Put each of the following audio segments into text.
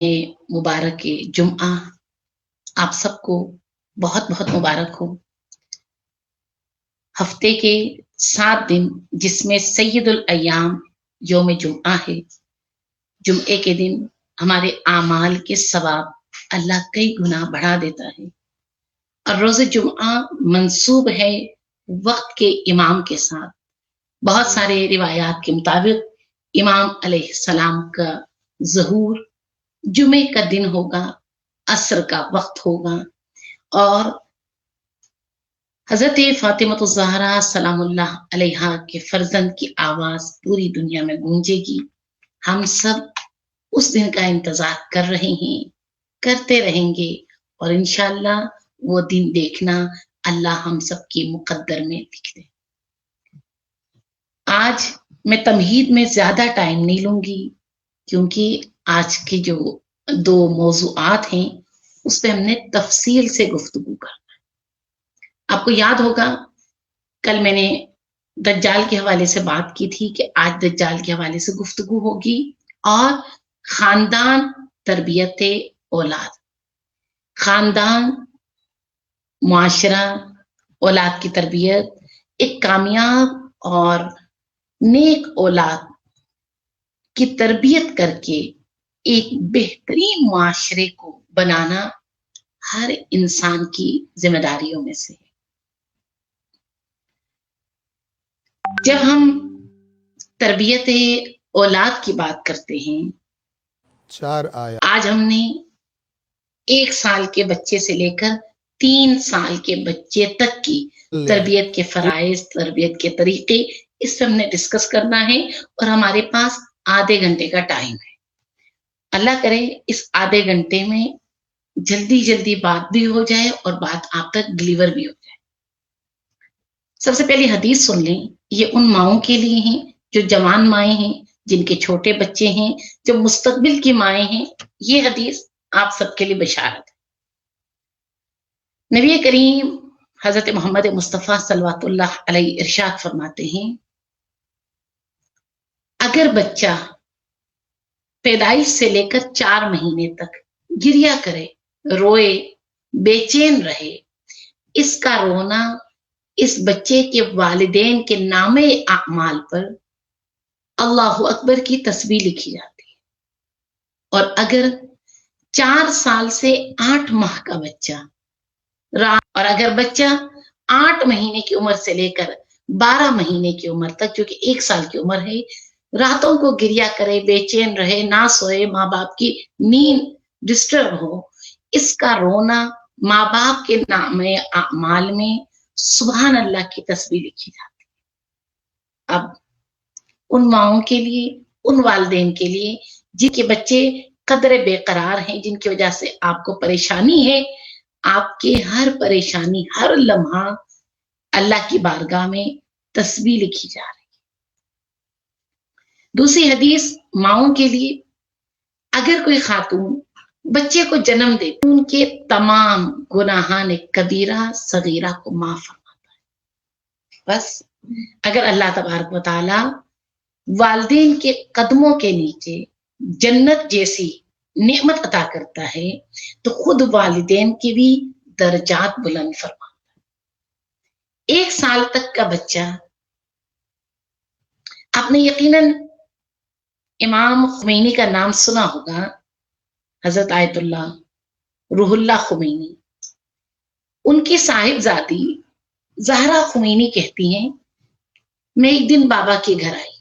मुबारक जुम्आ आप सबको बहुत-बहुत मुबारक हो। हफ्ते के 7 दिन जिसमें सैयदुल अय्याम यौम जुम्आ है। जुम्ए के दिन हमारे आमाल के सवाब अल्लाह कई गुना बढ़ा देता है और रोज़े जुम्आ मंसूब है वक़्त के इमाम के साथ। बहुत सारे रिवायात के मुताबिक इमाम अलैहिस्सलाम का ज़हूर जुमे का दिन होगा, असर का वक़्त होगा और हज़रत फ़ातिमा ज़हरा सलामुल्लाह अलैहा के फ़र्ज़ंद की आवाज़ पूरी दुनिया में गूंजेगी। हम सब उस दिन का इंतज़ार कर रहे हैं, करते रहेंगे और इंशाअल्लाह वो दिन देखना अल्लाह हम सबके मुक़द्दर में लिख दे। आज मैं तमहीद में ज़्यादा टाइम नहीं लूँगी क्योंकि आज के जो 2 मौज़ूआत हैं, उस पे हमने तफ़सील से गुफ्तगू करना है। आपको याद होगा कल मैंने दज्जाल के हवाले से बात की थी कि आज दज्जाल के हवाले से गुफ्तगू होगी और ख़ानदान तरबियत औलाद, ख़ानदान, मुआशरा, औलाद की तरबियत, एक कामयाब और नेक औलाद की तरबियत करके एक बेहतरीन मुआशरे को बनाना हर इंसान की ज़िम्मेदारियों में से है। जब हम तरबियत औलाद की बात करते हैं, 4 आया आज हमने 1 साल के बच्चे से लेकर 3 साल के बच्चे तक की तरबियत के फ़राइज़, तरबियत के तरीके, इस पे हमने डिस्कस करना है और हमारे पास आधे घंटे का टाइम है। अल्लाह करे इस आधे घंटे में जल्दी-जल्दी बात भी हो जाए और बात आप तक डिलीवर भी हो जाए। सबसे पहले हदीस सुन लें, ये उन माँओं के लिए हैं, जो जवान माएँ हैं, जिनके छोटे बच्चे हैं, जो मुस्तक़बिल की माएँ हैं, ये हदीस आप सबके लिए बशारत है। नबी करीम हज़रत मोहम्मद मुस्तफ़ा सल्लल्लाहु अलैहि इरशाद फरमाते हैं, अगर बच्चा पैदाइश से लेकर 4 महीने तक गिरिया करे, रोए, बेचैन रहे, इसका रोना इस बच्चे के वालिदैन के नामे अमाल पर अल्लाहु अकबर की तस्बीह लिखी जाती है। और अगर 4 साल से 8 माह का बच्चा और अगर बच्चा 8 महीने की उम्र से लेकर 12 महीने की उम्र तक, जो कि 1 साल की उम्र है, रातों को गिरिया करे, बेचैन रहे, ना सोए, माँ बाप की नींद डिस्टर्ब हो, इसका रोना माँ बाप के नामे अमाल में सुभान अल्लाह की तस्बीह लिखी जाती है। अब उन माओं के लिए, उन वालिदैन के लिए जिनके बच्चे कदरे बेकरार हैं, जिनकी वजह से आपको परेशानी है, आपकी हर परेशानी, हर लम्हा अल्लाह की बारगाह में तस्बीह लिखी जा रही है। दूसरी हदीस माओं के लिए, अगर कोई खातून बच्चे को जन्म दे, उनके तमाम गुनाहान कबीरा सगीरा को माफ फरमाता है। बस अगर अल्लाह तबारक व तआला वालिदैन के कदमों के नीचे जन्नत जैसी नेमत अता करता है, तो खुद वालिदैन की भी दर्जात बुलंद फरमाता है। 1 साल तक का बच्चा, आपने यकीनन इमाम खुमैनी का नाम सुना होगा, हज़रत आयतुल्लाह रूहुल्लाह खुमैनी। उनकी साहिबजादी ज़हरा खुमैनी कहती हैं, मैं एक दिन बाबा के घर आई।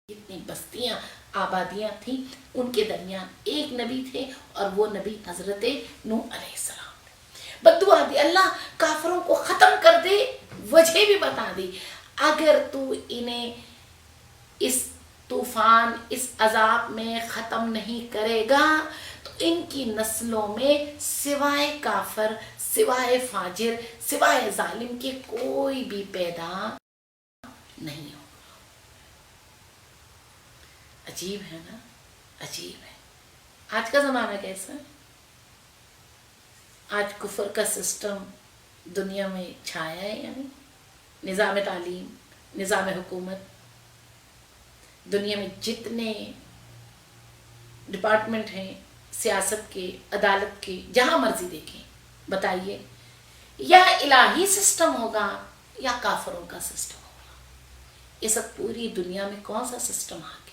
جتنی بستیاں آبادیاں تھیں ان کے درمیان ایک نبی تھے اور وہ نبی حضرت نوح علیہ السلام تھے. بددعا دی اللہ کافروں کو ختم کر دے. وجہ بھی بتا دی اگر تو انہیں اس طوفان اس عذاب میں ختم نہیں کرے گا تو ان کی نسلوں میں سوائے کافر سوائے فاجر سوائے ظالم کے کوئی بھی پیدا نہیں ہوگا. عجیب ہے نا, عجیب ہے. آج کا زمانہ کیسا ہے؟ آج کفر کا سسٹم دنیا میں چھایا ہے. یعنی نظام تعلیم, نظام حکومت, دنیا میں جتنے ڈپارٹمنٹ ہیں سیاست کے, عدالت کے, جہاں مرضی دیکھیں, بتائیے یا الہی سسٹم ہوگا یا کافروں کا سسٹم ہوگا. اس وقت پوری دنیا میں کون سا سسٹم آ گیا؟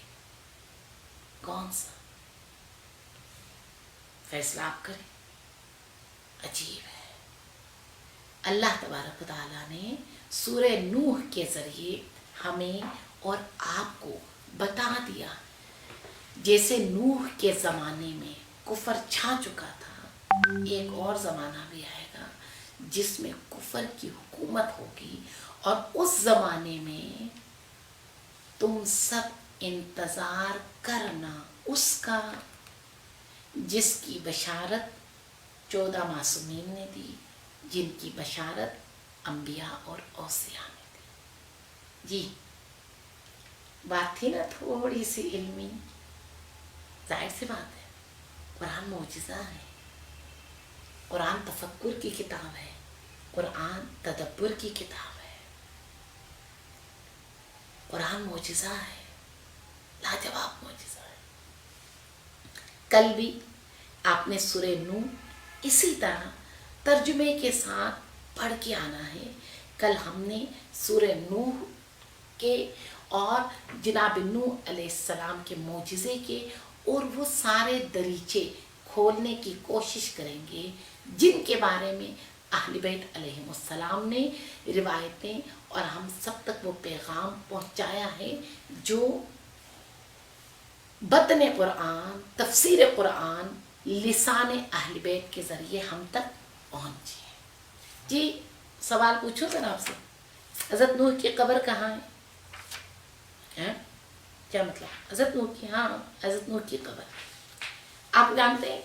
کون سا؟ فیصلہ آپ کریں. عجیب ہے. اللہ تبارک و تعالیٰ نے سورہ نوح کے ذریعے ہمیں اور آپ کو بتا دیا جیسے نوح کے زمانے میں کفر چھا چکا تھا, ایک اور زمانہ بھی آئے گا جس میں کفر کی حکومت ہوگی اور اس زمانے میں تم سب انتظار کرنا اس کا جس کی بشارت 14 معصومین نے دی, جن کی بشارت انبیاء اور اوصیاء نے دی. جی بات تھی نا تھوڑی سی علمی, ظاہر سی بات ہے. قرآن معجزہ ہے, قرآن تفکر کی کتاب ہے, قرآن تدبر کی کتاب ہے, قرآن معجزہ ہے, لاجواب معجزہ ہے. کل بھی آپ نے سورہ نوح اسی طرح ترجمے کے ساتھ پڑھ کے آنا ہے. کل ہم نے سورہ نوح کے اور جناب نوح علیہ السلام کے معجزے کے اور وہ سارے دریچے کھولنے کی کوشش کریں گے جن کے بارے میں اہل بیت علیہم السلام نے روایتیں اور ہم سب تک وہ پیغام پہنچایا ہے جو بطن قرآن, تفسیر قرآن, لسان اہل بیت کے ذریعے ہم تک پہنچے. جی سوال پوچھو ذرا آپ سے, حضرت نوح کی قبر کہاں ہے؟ کیا مطلب حضرت نوح کی؟ ہاں حضرت نوح کی قبر. آپ جانتے ہیں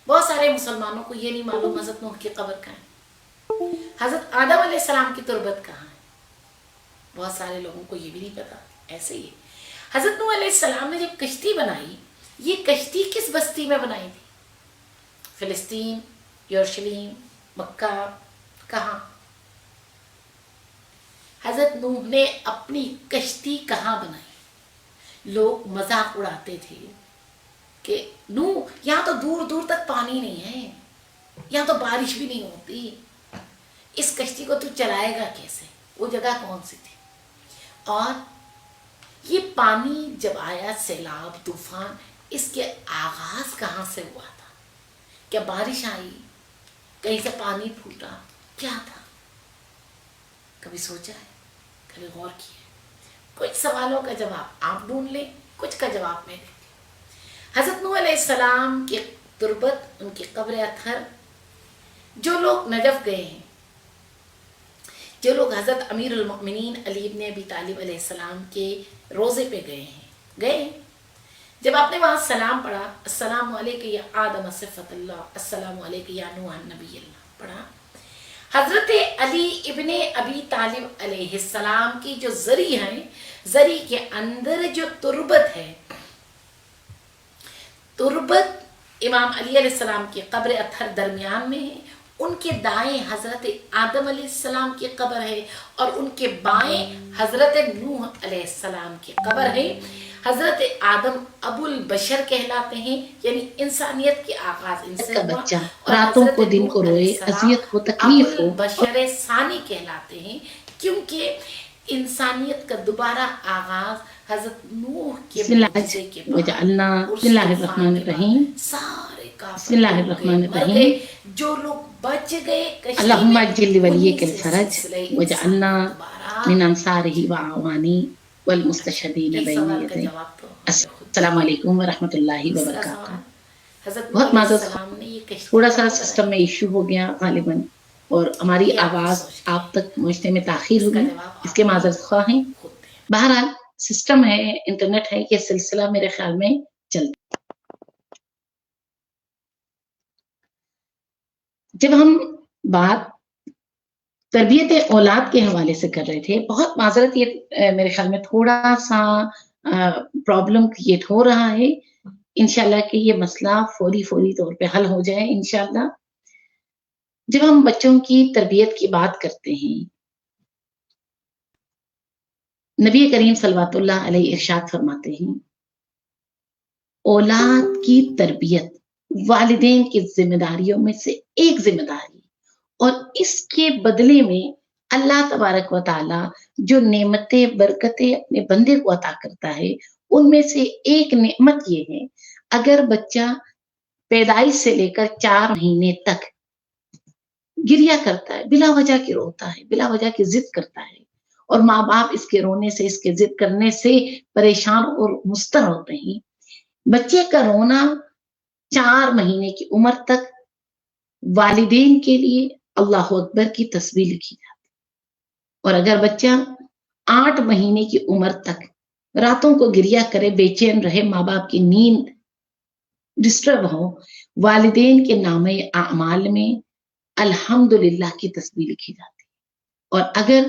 بہت سارے مسلمانوں کو یہ نہیں معلوم حضرت نوح کی قبر کہاں ہے. حضرت آدم علیہ السلام کی تربت کہاں ہے؟ بہت سارے لوگوں کو یہ بھی نہیں پتا. ایسے ہی حضرت نوح علیہ السلام نے جب کشتی بنائی, یہ کشتی کس بستی میں بنائی تھی؟ فلسطین, یروشلیم, مکہ, کہاں؟ حضرت نوح نے اپنی کشتی کہاں بنائی؟ لوگ مذاق اڑاتے تھے کہ نوح یہاں تو دور دور تک پانی نہیں ہے, یہاں تو بارش بھی نہیں ہوتی, اس کشتی کو تو چلائے گا کیسے؟ وہ جگہ کون سی تھی؟ اور یہ پانی جب آیا, سیلاب, طوفان, اس کے آغاز کہاں سے ہوا تھا؟ کیا بارش آئی, کہیں سے پانی پھوٹا, کیا تھا؟ کبھی سوچا ہے, کبھی غور کیا ہے؟ کچھ سوالوں کا جواب آپ ڈھونڈ لیں, کچھ کا جواب میں دیتی ہوں. حضرت نوح علیہ السلام کی تربت, ان کی قبر اطہر, جو لوگ نجف گئے ہیں, جو لوگ حضرت امیر المؤمنین علی ابن ابی طالب علیہ السلام کے روزے پہ گئے ہیں, جب آپ نے وہاں سلام پڑھا, السلام علیکہ یا آدم صفت اللہ, السلام علیکہ یا نوح نبی اللہ پڑھا, حضرت علی ابن ابی طالب علیہ السلام کی جو زری ہیں, زری کے اندر جو تربت ہے, تربت امام علی علیہ السلام کی قبر اطہر درمیان میں ہے, ان کے دائیں حضرت آدم علیہ السلام کی قبر ہے اور ان کے بائیں حضرت نوح علیہ السلام کی قبر ہے. حضرت آدم ابو البشر کہلاتے ہیں, یعنی انسانیت کے آغاز ان سے ہوا, اور راتوں کو حضرت دن نوح کو روئے, علیہ السلام اذیت کو تکلیف ابو ہو, البشر ثانی کہلاتے ہیں کیونکہ انسانیت کا دوبارہ آغاز حضرت نوح کے معجزے کے بعد, وجعلنا بسم اللہ الرحمن الرحیم, سارے بسم اللہ الرحمن مر الرحیم, گئے, جو لوگ بچ گئے کشتی اللہم میں, اجل ولیک انہی سے الفرج سلسلہ وجعلنا انسان دوبارہ من انصارہ وعوانی والمستشهدین ایک بین سوال کا یدی جواب تو السلام علیکم ورحمۃ اللہ دوسرا وبرکاتہ. سوال، حضرت بہت نوح علیہ معذرت، السلام نے یہ کشتی تھوڑا سا کہاں سسٹم میں بنائی؟ ایشو ہو گیا غالباً، اور ہماری یہ آپ آواز سوچ کے آپ تک پہنچنے میں تاخیر اس کا ہوئی، جواب اس آپ کے ہی معذرت خواہ ہیں. خود دیں۔ بہرحال سسٹم ہے، انٹرنیٹ ہے، یہ سلسلہ میرے خیال میں چلتا. جب ہم بات تربیت اولاد کے حوالے سے کر رہے تھے، بہت معذرت، یہ میرے خیال میں تھوڑا سا پرابلم کریٹ ہو رہا ہے. انشاءاللہ کہ یہ مسئلہ فوری طور پہ حل ہو جائے انشاءاللہ. جب ہم بچوں کی تربیت کی بات کرتے ہیں، نبی کریم صلوات اللہ علیہ ارشاد فرماتے ہیں، اولاد کی تربیت والدین کی ذمہ داریوں میں سے ایک ذمہ داری، اور اس کے بدلے میں اللہ تبارک و تعالی جو نعمتیں برکتیں اپنے بندے کو عطا کرتا ہے، ان میں سے ایک نعمت یہ ہے، اگر بچہ پیدائش سے لے کر 4 مہینے تک گریا کرتا ہے، بلا وجہ کی روتا ہے، بلا وجہ کی ضد کرتا ہے، اور ماں باپ اس کے رونے سے، اس کے ضد کرنے سے پریشان اور مضطر ہوتے ہیں، بچے کا رونا 4 مہینے کی عمر تک والدین کے لیے اللہ اکبر کی تسبیح لکھی جاتی ہے. اور اگر بچہ 8 مہینے کی عمر تک راتوں کو گریا کرے، بے چین رہے، ماں باپ کی نیند ڈسٹرب ہو، والدین کے نامہ اعمال میں الحمدللہ کی تسبیح لکھی جاتی ہے. اور اگر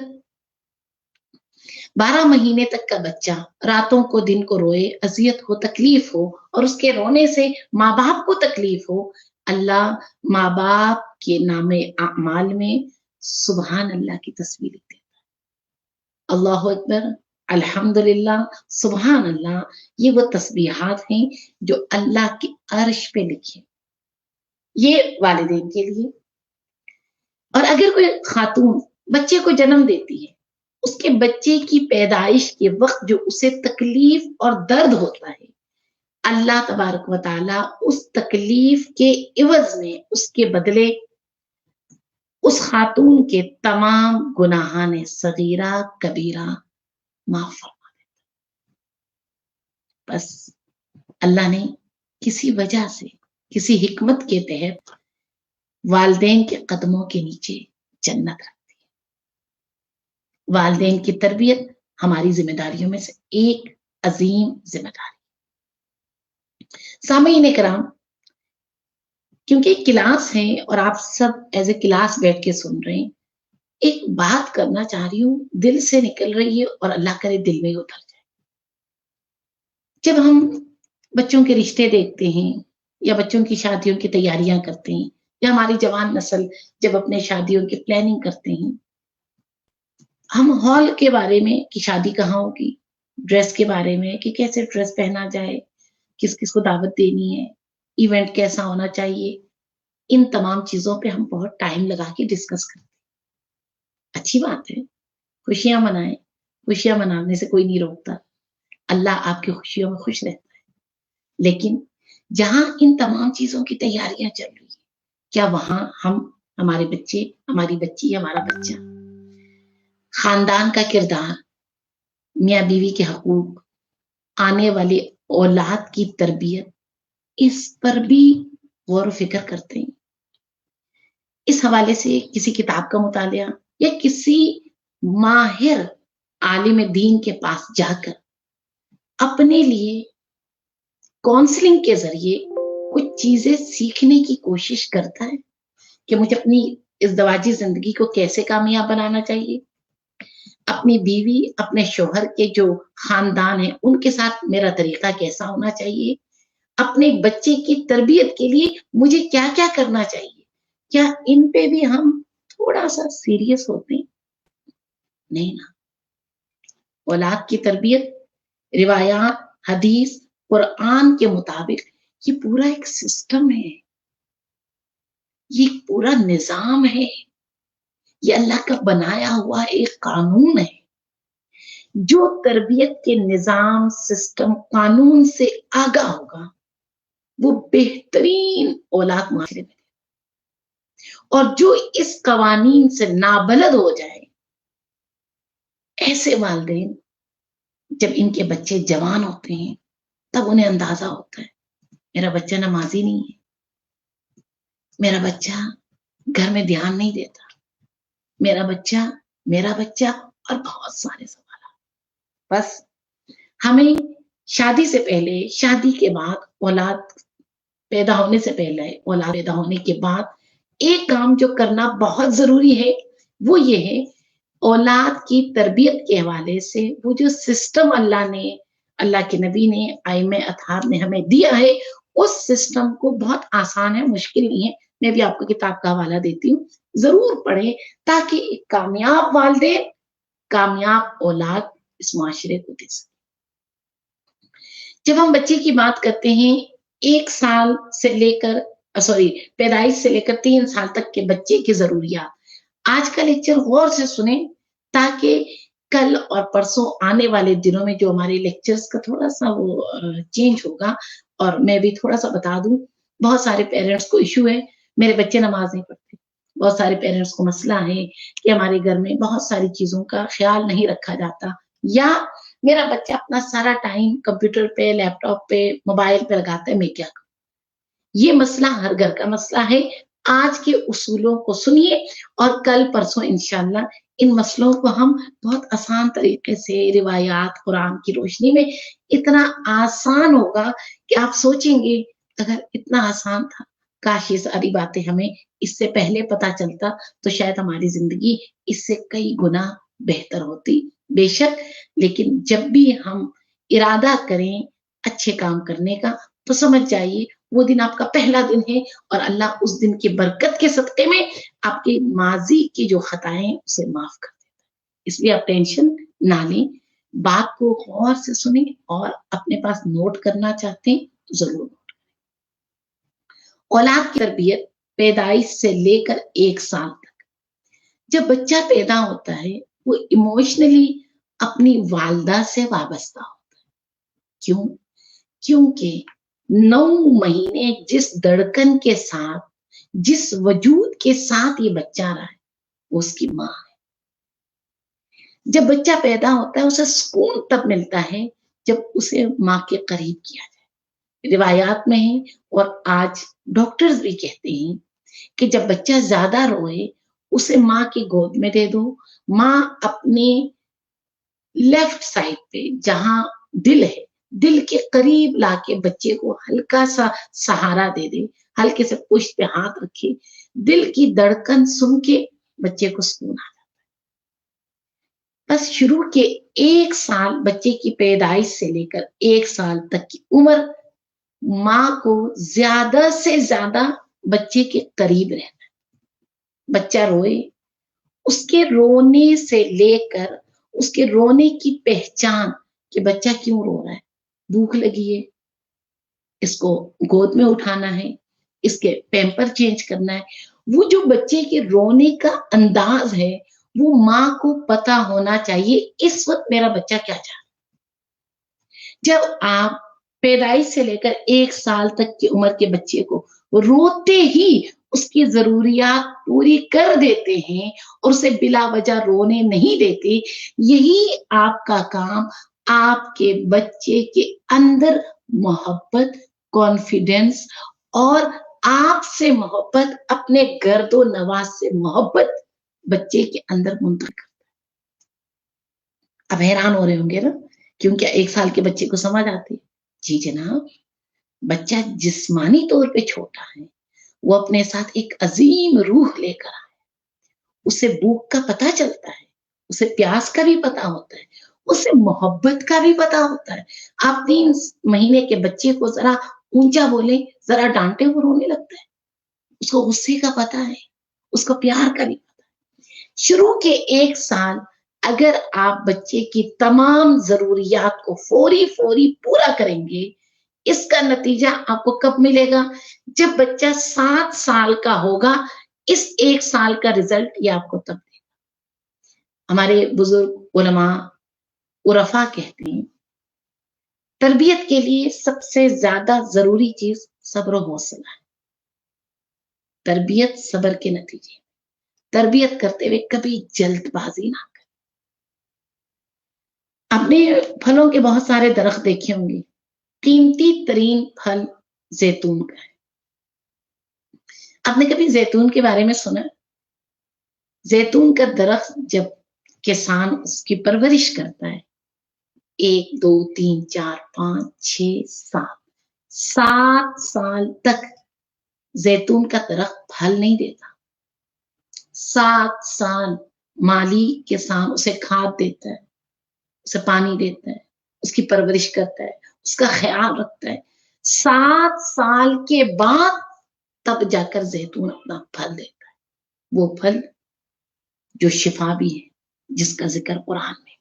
12 مہینے تک کا بچہ راتوں کو دن کو روئے، اذیت ہو، تکلیف ہو، اور اس کے رونے سے ماں باپ کو تکلیف ہو، اللہ ماں باپ کے نام اعمال میں سبحان اللہ کی تسبیح لکھ دیتا ہے. اللہ اکبر، الحمدللہ، سبحان اللہ، یہ وہ تسبیحات ہیں جو اللہ کے عرش پہ لکھے، یہ والدین کے لیے. اور اگر کوئی خاتون بچے کو جنم دیتی ہے، اس کے بچے کی پیدائش کے وقت جو اسے تکلیف اور درد ہوتا ہے، اللہ تبارک و تعالی اس تکلیف کے عوض میں، اس کے بدلے اس خاتون کے تمام گناہان صغیرہ کبیرہ معاف فرما دیتا. بس اللہ نے کسی وجہ سے، کسی حکمت کے تحت والدین کے قدموں کے نیچے جنت رکھ دی. والدین کی تربیت ہماری ذمہ داریوں میں سے ایک عظیم ذمہ داری. سامعین کرام، کیونکہ کلاس ہے اور آپ سب ایز اے کلاس بیٹھ کے سن رہے ہیں، ایک بات کرنا چاہ رہی ہوں، دل سے نکل رہی ہے، اور اللہ کرے دل میں اتر جائے. جب ہم بچوں کے رشتے دیکھتے ہیں، یا بچوں کی شادیوں کی تیاریاں کرتے ہیں، یا ہماری جوان نسل جب اپنے شادیوں کی پلاننگ کرتے ہیں، ہم ہال کے بارے میں کہ شادی کہاں ہوگی، ڈریس کے بارے میں کہ کیسے ڈریس پہنا جائے، کس کس کو دعوت دینی ہے، ایونٹ کیسا ہونا چاہیے، ان تمام چیزوں پہ ہم بہت ٹائم لگا کے ڈسکس کرتے ہیں. اچھی بات ہے، خوشیاں منائیں، خوشیاں منانے سے کوئی نہیں روکتا، اللہ آپ کی خوشیوں میں خوش رہتا ہے. لیکن جہاں ان تمام چیزوں کی تیاریاں چل رہی ہیں، کیا وہاں ہم، ہمارے بچے، ہماری بچی، ہمارا بچہ، خاندان کا کردار، میاں بیوی کے حقوق، آنے والی اولاد کی تربیت، اس پر بھی غور و فکر کرتے ہیں؟ اس حوالے سے کسی کتاب کا مطالعہ یا کسی ماہر عالم دین کے پاس جا کر اپنے لیے کاؤنسلنگ کے ذریعے کچھ چیزیں سیکھنے کی کوشش کرتا ہے کہ مجھے اپنی ازدواجی زندگی کو کیسے کامیاب بنانا چاہیے، اپنی بیوی، اپنے شوہر کے جو خاندان ہیں ان کے ساتھ میرا طریقہ کیسا ہونا چاہیے، اپنے بچے کی تربیت کے لیے مجھے کیا کیا کرنا چاہیے. کیا ان پہ بھی ہم تھوڑا سا سیریس ہوتے ہیں؟ نہیں نا. اولاد کی تربیت روایات، حدیث، قرآن کے مطابق یہ پورا ایک سسٹم ہے، یہ پورا نظام ہے، یہ اللہ کا بنایا ہوا ایک قانون ہے. جو تربیت کے نظام، سسٹم، قانون سے آگاہ ہوگا وہ بہترین اولاد معاشرے میں، اور جو اس قوانین سے نابلد ہو جائے، ایسے والدین जब इनके बच्चे जवान होते हैं तब उन्हें अंदाजा होता है मेरा बच्चा नमाजी नहीं है, मेरा बच्चा घर में ध्यान नहीं देता, मेरा बच्चा और बहुत सारे सवाल। बस हमें शादी से पहले, शादी के बाद, औलाद पैदा होने से पहले, औलाद पैदा होने के बाद एक काम जो करना बहुत जरूरी है वो ये है, औलाद की तरबियत के हवाले से वो जो सिस्टम अल्लाह के नबी ने, आइमे अथहार ने हमें दिया है, उस सिस्टम को बहुत आसान है, मुश्किल नहीं है। मैं भी आपको किताब का हवाला देती हूँ, जरूर पढ़ें ताकि एक कामयाब वालिदैन, कामयाब औलाद इस माशरे को दे सके। जब हम बच्चे की बात करते हैं, 1 साल से लेकर पैदाइश से लेकर 3 साल तक के बच्चे की जरूरियात, आज का लेक्चर गौर से सुने ताकि कल और परसों आने वाले दिनों में जो हमारे लेक्चर्स का थोड़ा सा वो चेंज होगा, और मैं भी थोड़ा सा बता दूं, बहुत सारे पेरेंट्स को इश्यू है मेरे बच्चे नमाज नहीं पढ़ते, बहुत सारे पेरेंट्स को मसला है कि हमारे घर में बहुत सारी चीजों का ख्याल नहीं रखा जाता, या मेरा बच्चा अपना सारा टाइम कंप्यूटर पे, लैपटॉप पे, मोबाइल पे लगाता है, मैं क्या करूं। ये मसला हर घर का मसला है। आज के उसूलों को सुनिए और कल परसों इंशाल्लाह इन मसलों को हम बहुत आसान तरीके से, रिवायात कुरान की रोशनी में इतना आसान होगा कि आप सोचेंगे अगर इतना आसान था, काश ये सारी बातें हमें इससे पहले पता चलता तो शायद हमारी जिंदगी इससे कई गुना बेहतर होती। बेशक, लेकिन जब भी हम इरादा करें अच्छे काम करने का तो समझ जाइए वो दिन आपका पहला दिन है और अल्लाह उस दिन की बरकत के सदके में आपके माजी की जो खताएं उसे माफ कर देता है। इसलिए आप टेंशन ना लें, बात को गौर से सुने और अपने पास नोट करना चाहते हैं तो जरूर नोट करें। औलाद की तरबियत पैदाइश से लेकर 1 साल तक, जब बच्चा पैदा होता है वो इमोशनली अपनी वालदा से वाबस्ता होता है। क्यों? क्योंकि 9 महीने जिस धड़कन के साथ, जिस वजूद के साथ ये बच्चा रहा है, वो उसकी माँ है। जब बच्चा पैदा होता है उसे सुकून तब मिलता है जब उसे माँ के करीब किया जाए। रिवायात में है और आज डॉक्टर्स भी कहते हैं कि जब बच्चा ज्यादा रोए उसे माँ की गोद में दे दो, माँ अपने लेफ्ट साइड पे जहां दिल है, दिल के करीब लाके बच्चे को हल्का सा सहारा दे दे, हल्के से पुष्ट पे हाथ रखे, दिल की धड़कन सुन के बच्चे को सुकून आ जाता है। बस शुरू के 1 साल, बच्चे की पैदाइश से लेकर 1 साल तक की उम्र, माँ को ज्यादा से ज्यादा बच्चे के करीब रहना है। बच्चा रोए, उसके रोने से लेकर उसके रोने की पहचान कि बच्चा क्यों रो रहा है, भूख लगी है, इसको गोद में उठाना है, इसके पैम्पर चेंज करना है, वो जो बच्चे के रोने का अंदाज है वो माँ को पता होना चाहिए इस वक्त मेरा बच्चा क्या चाह रहा है। जब आप पैदाइश से लेकर 1 साल तक की उम्र के बच्चे को रोते ही उसकी जरूरियात पूरी कर देते हैं और उसे बिला वजह रोने नहीं देते, यही आपका काम आपके बच्चे के अंदर मोहब्बत, कॉन्फिडेंस और आपसे मोहब्बत, अपने गर्दो नवाज से मोहब्बत बच्चे के अंदर मुंतकिल करता है। अब हैरान हो रहे होंगे ना, क्यों क्या 1 साल के बच्चे को समझ आती है? जी जनाब, बच्चा जिस्मानी तौर पे छोटा है, वो अपने साथ एक अजीम रूह लेकर आया, उसे भूख का पता चलता है, उसे प्यास का भी पता होता है, उसे मोहब्बत का भी पता होता है। आप 3 महीने के बच्चे को जरा ऊंचा बोले, जरा डांटे, वो रोने लगता है, उसको गुस्से का पता है, उसको प्यार का भी पता है। शुरू के 1 साल अगर आप बच्चे की तमाम जरूरियात को फौरी फौरी पूरा करेंगे, इसका नतीजा आपको कब मिलेगा? जब बच्चा 7 साल का होगा, इस 1 साल का रिजल्ट ये आपको तब देगा। हमारे बुजुर्ग उलमा, उरफा कहते हैं तरबियत के लिए सबसे ज्यादा जरूरी चीज सब्र और हौसला है। तरबियत सब्र के नतीजे, तरबियत करते हुए कभी जल्दबाजी ना करें। आपने फलों के बहुत सारे दरख्त देखे होंगे, कीमती तरीन फल जैतून का है। आपने कभी जैतून के बारे में सुना? जैतून का दरख्त जब किसान उसकी परवरिश करता है, 1 2 3 4 5 6 7 साल तक जैतून का दरख्त फल नहीं देता। 7 साल माली किसान उसे खाद देता है, उसे पानी देता है, उसकी परवरिश करता है, उसका ख्याल रखता है। 7 साल के बाद तब जाकर जैतून अपना फल देता है। वो फल जो शिफा भी है, जिसका जिक्र कुरान में।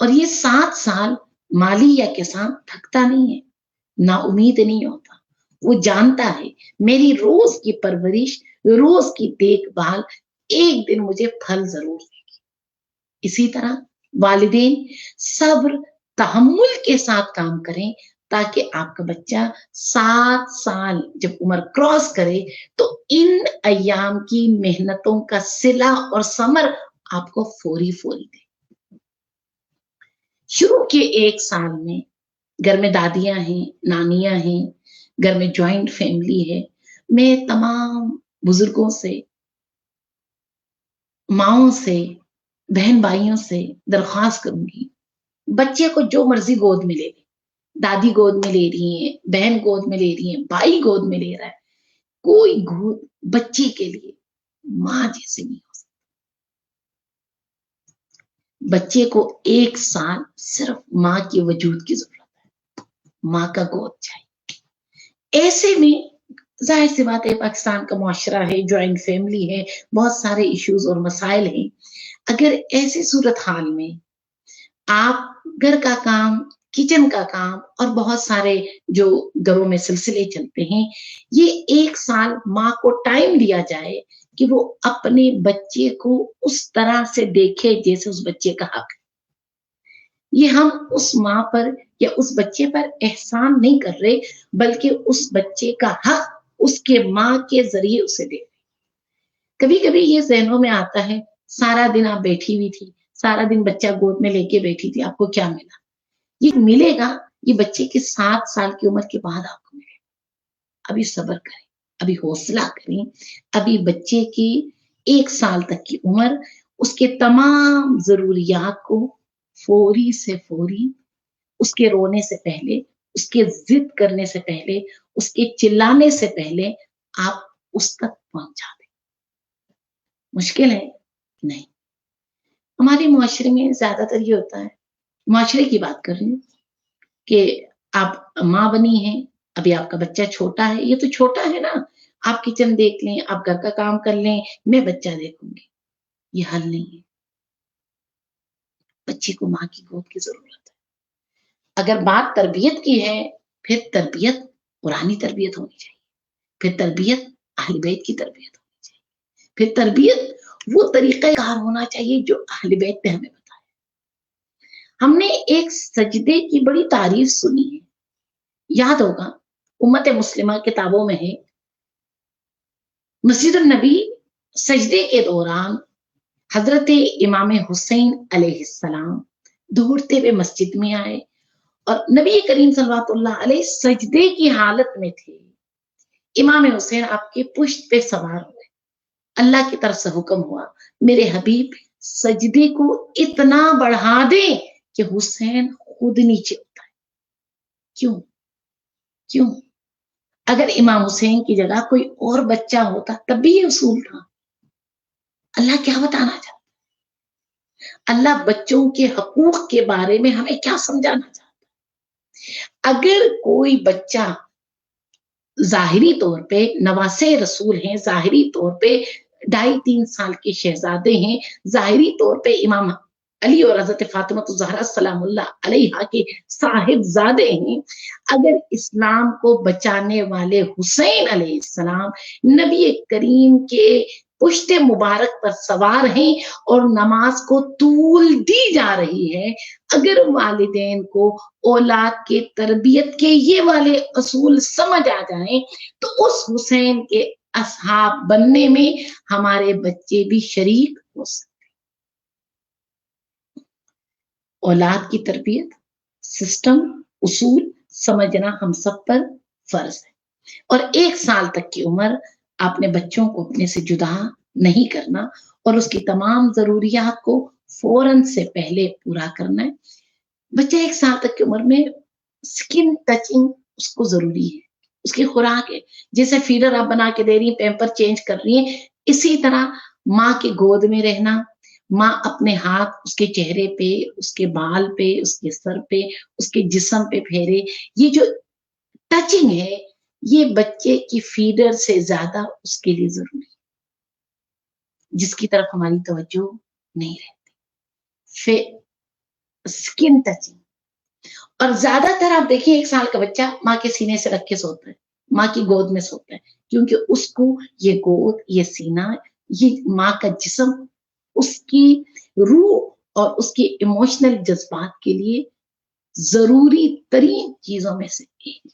और ये 7 साल माली या किसान थकता नहीं है, ना उम्मीद नहीं होता। वो जानता है मेरी रोज की परवरिश, रोज की देखभाल एक दिन मुझे फल जरूर देगी। इसी तरह वालिदैन सब्र तहम्मुल के साथ काम करें ताकि आपका बच्चा 7 साल जब उम्र क्रॉस करे तो इन अयाम की मेहनतों का सिला और समर आपको फौरी दे। शुरू के 1 साल में घर में दादियां हैं, नानियां हैं, घर में जॉइंट फैमिली है। मैं तमाम बुजुर्गों से, माओं से, बहन भाइयों से दरख्वास्त करूंगी, बच्चे को जो मर्जी गोद में ले ले। दादी गोद में ले रही है, बहन गोद में ले रही है, भाई गोद में ले रहा है, कोई गोद बच्चे के लिए माँ जैसे नहीं हो सकती। बच्चे को 1 साल सिर्फ माँ की वजूद की जरूरत है, माँ का गोद चाहिए। ऐसे में जाहिर सी बात है, पाकिस्तान का मुआशरा है, जॉइंट फैमिली है, बहुत सारे इश्यूज और मसाइल हैं। अगर ऐसी सूरत हाल में आप घर का काम, किचन का काम और बहुत सारे जो घरों में सिलसिले चलते हैं, ये 1 साल माँ को टाइम दिया जाए कि वो अपने बच्चे को उस तरह से देखे जैसे उस बच्चे का हक है। ये हम उस माँ पर या उस बच्चे पर एहसान नहीं कर रहे, बल्कि उस बच्चे का हक उसके माँ के जरिए उसे दे रहे। कभी कभी ये जहनों में आता है, सारा दिन आप बैठी हुई थी, सारा दिन बच्चा गोद में लेके बैठी थी, आपको क्या मिला? ये मिलेगा, ये बच्चे की 7 साल की उम्र के बाद आपको मिलेगा। अभी सब्र करें, अभी हौसला करें, अभी बच्चे की 1 साल तक की उम्र, उसके तमाम जरूरियात को फौरी से फौरी, उसके रोने से पहले, उसके जिद करने से पहले, उसके चिल्लाने से पहले आप उस तक पहुंचा दें। मुश्किल है? नहीं। हमारे मुआशरे में ज्यादातर ये होता है, मुआशरे की बात कर रही हूँ, कि आप माँ बनी हैं, अभी आपका बच्चा छोटा है, ये तो छोटा है ना, आप किचन देख लें, आप घर का काम कर लें, मैं बच्चा देखूंगी। ये हल नहीं है। बच्चे को माँ की गोद की जरूरत है। अगर बात तरबियत की है, फिर तरबियत पुरानी तरबियत होनी चाहिए, फिर तरबियत अहले बैत की तरबियत होनी चाहिए, फिर तरबियत वो तरीका कार होना चाहिए जो अहले बैत ने हमें बताया। हमने एक सजदे की बड़ी तारीफ सुनी है, याद होगा, उम्मत मुस्लिमा किताबों में है, मस्जिद नबी सजदे के दौरान हजरत इमाम हुसैन अलैहिस्सलाम दौड़ते हुए मस्जिद में आए और नबी करीम सल्लल्लाहु अलैहि सजदे की हालत में थे। इमाम हुसैन आपके पुश्त पे सवार हुए, अल्लाह की तरफ से हुक्म हुआ, मेरे हबीब सजदे को इतना बढ़ा दे कि हुसैन खुद नीचे उतरे। क्यों? क्यों? अगर इमाम हुसैन की जगह कोई और बच्चा होता तब भी ये उसूल था। अल्लाह क्या बताना चाहता? अल्लाह बच्चों के हकूक के बारे में हमें क्या समझाना चाहता? अगर कोई बच्चा जाहिरी तौर पे नवासे रसूल हैं, जाहिरी तौर पे 2.5-3 साल के शहजादे हैं, जाहिरी तौर पे इमाम अली और हजरत फातिमा ज़हरा सलामुल्लाह अलैहा के साहिबजादे हैं, अगर इस्लाम को बचाने वाले हुसैन अलैहिस्सलाम नबी करीम के पुश्ते मुबारक पर सवार हैं और नमाज को तूल दी जा रही है, अगर वालिदैन को औलाद के तरबियत के ये वाले असूल समझ आ जाएं, तो उस हुसैन के असहाब बनने में हमारे बच्चे भी शरीक हो सकते। औलाद की तरबियत, सिस्टम, उसूल समझना हम सब पर फर्ज है। और 1 साल तक की उम्र आपने बच्चों को अपने से जुदा नहीं करना और उसकी तमाम ज़रूरियात को फ़ौरन से पहले पूरा करना है। बच्चा 1 साल तक की उम्र में स्किन टचिंग उसको ज़रूरी है, उसकी खुराक है। जैसे फीडर आप बना के दे रही हैं, पैम्पर चेंज कर रही हैं, इसी तरह माँ की गोद में रहना, माँ अपने हाथ उसके चेहरे पे, उसके बाल पे, उसके सर पे, उसके जिस्म पे फेरे। ये जो टचिंग है, ये बच्चे की फीडर से ज़्यादा उसके लिए ज़रूरी है, जिसकी तरफ हमारी तवज्जो नहीं रहती। फिर स्किन टचिंग, और ज़्यादातर आप देखिए 1 साल का बच्चा माँ के सीने से रख के सोता है, माँ की गोद में सोता है, क्योंकि उसको ये गोद, ये सीना, ये माँ का जिस्म उसकी रूह और उसके इमोशनल जज़्बात के लिए ज़रूरी तरीन चीज़ों में से एक है।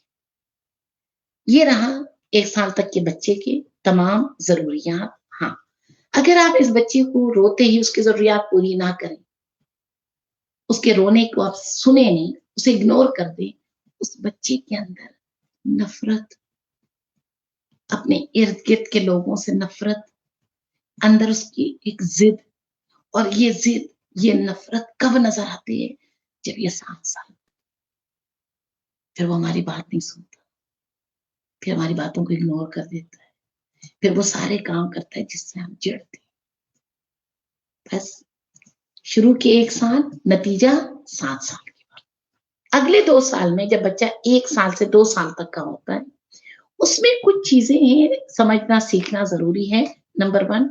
ये रहा 1 साल तक के बच्चे के तमाम ज़रूरियात। हाँ, अगर आप इस बच्चे को रोते ही उसकी ज़रूरियात पूरी ना करें, उसके रोने को आप सुने नहीं, उसे इग्नोर कर दें, उस बच्चे के अंदर नफ़रत, अपने इर्द-गिर्द के लोगों से नफ़रत, अंदर उसकी एक ज़िद, और ये ज़िद, ये नफ़रत कब नज़र आती है? जब ये 7 साल, फिर वो हमारी बात नहीं सुनता, फिर हमारी बातों को इग्नोर कर देता है, फिर वो सारे काम करता है जिससे हम चिढ़ते हैं। बस शुरू के 1 साल, नतीजा 7 साल के बाद। अगले 2 साल में जब बच्चा 1 साल से 2 साल तक का होता है, उसमें कुछ चीज़ें हैं समझना सीखना ज़रूरी है। नंबर 1,